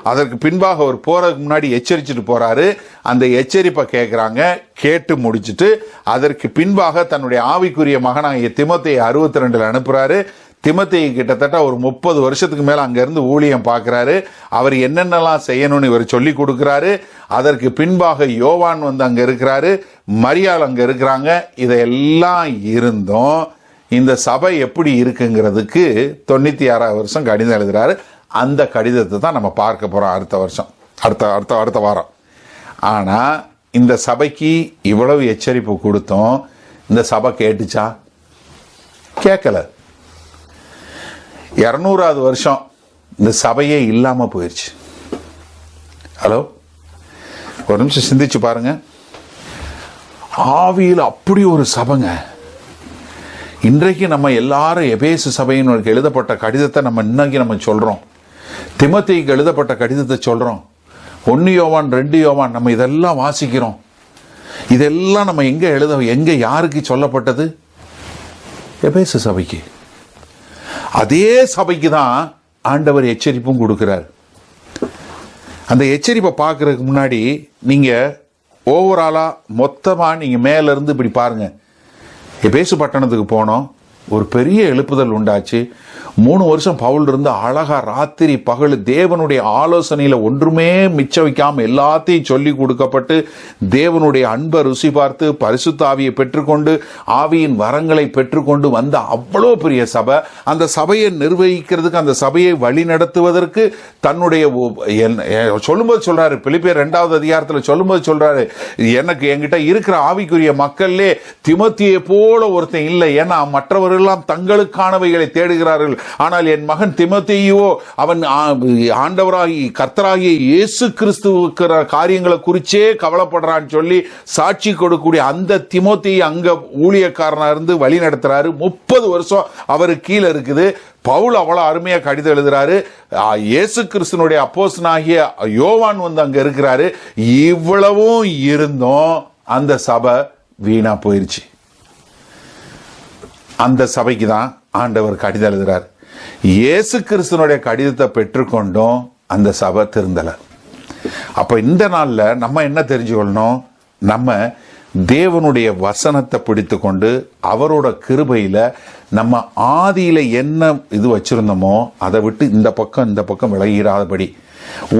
அதற்கு பின்பாக அவர் போறதுக்கு முன்னாடி எச்சரிச்சுட்டு போறாரு. அந்த எச்சரிப்பை கேட்கிறாங்க, கேட்டு முடிச்சுட்டு அதற்கு பின்பாக தன்னுடைய ஆவிக்குரிய மகனாகிய தீமோத்தேயு 62ல அனுப்புறாரு. தீமோத்தேயு கிட்டத்தட்ட ஒரு 30 வருஷத்துக்கு மேல அங்க இருந்து ஊழியம் பார்க்கிறாரு. அவர் என்னென்னலாம் செய்யணும்னு இவர் சொல்லி கொடுக்கிறாரு. அதற்கு பின்பாக யோவான் அங்க இருக்கிறாரு, மரியாள் அங்க இருக்கிறாங்க. இதெல்லாம் இருந்தும் இந்த சபை எப்படி இருக்குங்கிறதுக்கு 96வது வருஷம் கடிதம் எழுதுறாரு. அந்த கடிதத்தை தான் நம்ம பார்க்க போறோம் அடுத்த வருஷம், அடுத்த வாரம். ஆனா இந்த சபைக்கு இவ்வளவு எச்சரிப்பு கொடுத்தோம், இந்த சபை கேட்டுச்சா? கேட்கல. 200வது வருஷம் இந்த சபையே இல்லாம போயிடுச்சு. ஹலோ, ஒரு நிமிஷம் சிந்திச்சு பாருங்க. ஆவியில் அப்படி ஒரு சபைங்க. இன்றைக்கு நம்ம எல்லாரும் எபேசு சபையினருக்கு எழுதப்பட்ட கடிதத்தை நம்ம இன்னைக்கு நம்ம சொல்றோம். திமோத்தேயுக்கு எழுதப்பட்ட கடிதத்தை சொல்றோம். 1 யோவான் 2 யோவான் நம்ம இதெல்லாம் வாசிக்கிறோம். இதெல்லாம் நம்ம எங்க யாருக்கு சொல்லப்பட்டது? எபேசு சபைக்கு. அதே சபைக்கு தான் ஆண்டவர் எச்சரிப்பும் கொடுக்கிறார். அந்த எச்சரிப்பை பார்க்கறதுக்கு முன்னாடி நீங்க ஓவராலா மொத்தமா நீங்க மேல இருந்து இப்படி பாருங்க. எபேசு பட்டணத்துக்கு போனோம், ஒரு பெரிய எழுப்புதல் உண்டாச்சு. 3 வருஷம் பவுல் இருந்து அழகா ராத்திரி பகல் தேவனுடைய ஆலோசனையில ஒன்றுமே மிச்ச வைக்காம எல்லாத்தையும் சொல்லி கொடுக்கப்பட்டு தேவனுடைய அன்பை ருசி பார்த்து பரிசுத்த ஆவியை பெற்றுக்கொண்டு ஆவியின் வரங்களை பெற்றுக்கொண்டு வந்த அவ்வளோ பெரிய சபை. அந்த சபையை நிர்வகிக்கிறதுக்கு, அந்த சபையை வழி நடத்துவதற்கு தன்னுடைய சொல்லும்போது சொல்றாரு, பிலிப்பியர் 2வது அதிகாரத்தில் சொல்லும்போது சொல்றாரு, என்கிட்ட இருக்கிற ஆவிக்குரிய மக்கள்லே திமோத்தேயை போல ஒருத்தன் இல்லை. ஏன்னா மற்றவர்களெல்லாம் தங்களுக்கானவைகளை தேடுகிறார்கள், ஆனால் என் மகன் திமோத்தேயோ அவன் ஆண்டவராகி கர்த்தராகிய இயேசு கிறிஸ்துவுக்கு காரியங்களை குறிச்சே கவலைப்படுறான்னு சொல்லி சாட்சி கொடுக்கக்கூடிய அந்த திமோத்தேயை அங்க ஊழியக்காரனா இருந்து வழி நடத்துறாரு. 30 வருஷம் அவருக்கு கீழே இருக்குது. பவுல் அவ்வளவு அருமையா கடிதம் எழுதுறாரு. இயேசு கிறிஸ்துனுடைய அப்போஸ்தலனாகிய யோவான் வந்து அங்க இருக்கிறாரு. இவ்வளவும் இருந்தும் அந்த சபை வீணா போயிருச்சு. அந்த சபைக்கு தான் ஆண்டவர் கடிதம் எழுதுறார். இயேசு கிறிஸ்துனுடைய கடிதத்தை பெற்றுக்கொண்டோம், அந்த சபை திருந்தல. அப்ப இந்த நாள்ல நம்ம என்ன தெரிஞ்சுக்கொள்ளணும்? நம்ம தேவனுடைய வசனத்தை பிடித்து கொண்டு அவரோட கிருபையில நம்ம ஆதியில என்ன இது வச்சிருந்தோமோ அதை விட்டு இந்த பக்கம் விலகிடாதபடி,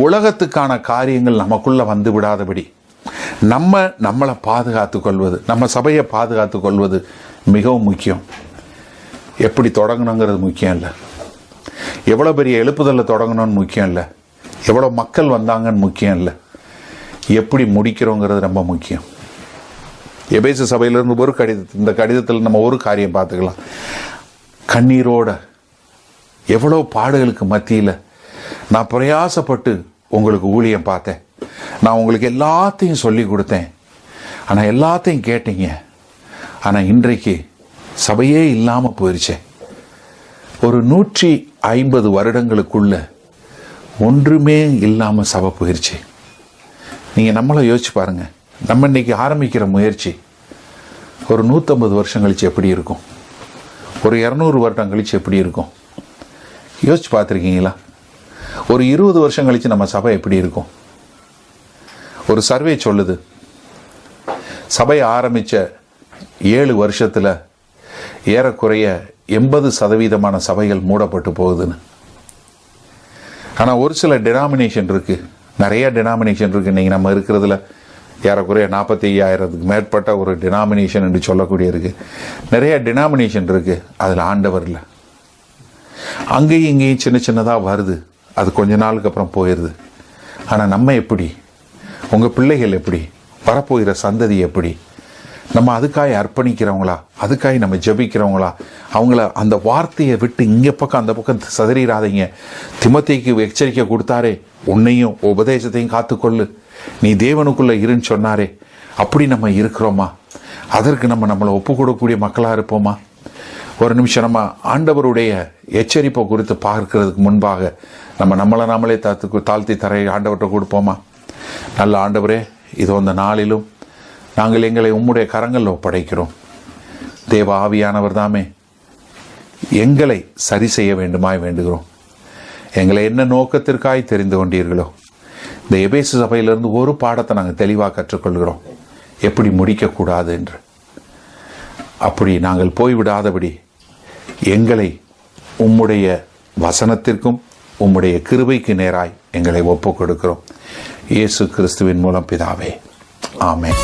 உலகத்துக்கான காரியங்கள் நமக்குள்ள வந்து விடாதபடி நம்மளை பாதுகாத்து கொள்வது, நம்ம சபையை பாதுகாத்து கொள்வது மிகவும் முக்கியம். எப்படி தொடங்கணுங்கிறது முக்கியம் இல்லை, எவ்வளோ பெரிய எழுப்புதலில் தொடங்கணும்னு முக்கியம் இல்லை, எவ்வளோ மக்கள் வந்தாங்கன்னு முக்கியம் இல்லை, எப்படி முடிக்கிறோங்கிறது ரொம்ப முக்கியம். எபேசு சபையிலிருந்து ஒரு கடிதம், இந்த கடிதத்தில் நம்ம ஒரு காரியம் பார்த்துக்கலாம். கண்ணீரோட எவ்வளோ பாடுகளுக்கு மத்தியில் நான் பிரயாசப்பட்டு உங்களுக்கு ஊழியம் பார்த்தேன், நான் உங்களுக்கு எல்லாத்தையும் சொல்லி கொடுத்தேன், ஆனால் எல்லாத்தையும் கேட்டீங்க, ஆனால் இன்றைக்கு சபையே இல்லாம போயிருச்சே. ஒரு 150 வருடங்களுக்குள்ள ஒன்றுமே இல்லாம சபை போயிருச்சு. நீங்க நம்மள யோசிச்சு பாருங்க. நம்ம இன்னைக்கு ஆரம்பிக்கிற முயற்சி ஒரு 150 வருஷம் கழிச்சு எப்படி இருக்கும், ஒரு 200 வருடம் கழிச்சு எப்படி இருக்கும்? யோசிச்சு பார்த்துருக்கீங்களா? ஒரு 20 வருஷம் கழிச்சு நம்ம சபை எப்படி இருக்கும்? ஒரு சர்வே சொல்லுது, சபை ஆரம்பிச்ச 7 வருஷத்துல ஏறக்குறைய 80% சபைகள் மூடப்பட்டு போகுதுன்னு. ஆனால் ஒரு சில டினாமினேஷன் இருக்கு, நிறைய டினாமினேஷன் இருக்கு. இன்னைக்கு நம்ம இருக்கிறதுல ஏறக்குறைய 45,000க்கு மேற்பட்ட ஒரு டினாமினேஷன் என்று சொல்லக்கூடிய இருக்கு. நிறைய டினாமினேஷன் இருக்கு, அதில் ஆண்டவர் இல்லை. அங்கேயும் இங்கேயும் சின்ன சின்னதாக வருது, அது கொஞ்ச நாளுக்கு அப்புறம் போயிடுது. ஆனால் நம்ம எப்படி, உங்கள் பிள்ளைகள் எப்படி, வரப்போகிற சந்ததி எப்படி, நம்ம அதுக்காக அர்ப்பணிக்கிறவங்களா, அதுக்காக நம்ம ஜெபிக்கிறவங்களா, அவங்கள அந்த வார்த்தையை விட்டு இங்கே பக்கம் அந்த பக்கம் சதறிடாதீங்க. திமோத்தேயுக்கு எச்சரிக்கை கொடுத்தாரே, உன்னையும் உபதேசத்தையும் காத்துக்கொள்ளு, நீ தேவனுக்குள்ள இருன்னு சொன்னாரே, அப்படி நம்ம இருக்கிறோமா? அதற்கு நம்மளை ஒப்பு கொடுக்கக்கூடிய மக்களாக இருப்போமா? ஒரு நிமிஷம் நம்ம ஆண்டவருடைய எச்சரிப்பை குறித்து பார்க்கிறதுக்கு முன்பாக நம்மளை நாமளே தாழ்த்தி தரை ஆண்டவர்கிட்ட கொடுப்போமா? நல்ல ஆண்டவரே, இதோ அந்த நாளிலும் நாங்கள் எங்களை உம்முடைய கரங்களில் ஒப்படைக்கிறோம். தேவ ஆவியானவர் தாமே எங்களை சரி செய்ய வேண்டுமாய் வேண்டுகிறோம். எங்களை என்ன நோக்கத்திற்காய் தெரிந்து கொண்டீர்களோ, இந்த எபேசு சபையிலிருந்து ஒரு பாடத்தை நாங்கள் தெளிவாக கற்றுக்கொள்கிறோம், எப்படி முடிக்கக்கூடாது என்று. அப்படி நாங்கள் போய்விடாதபடி எங்களை உம்முடைய வசனத்திற்கும் உம்முடைய கிருபைக்கு நேராய் எங்களை ஒப்புக் கொடுக்கிறோம். இயேசு கிறிஸ்துவின் மூலம் பிதாவே, ஆமென்.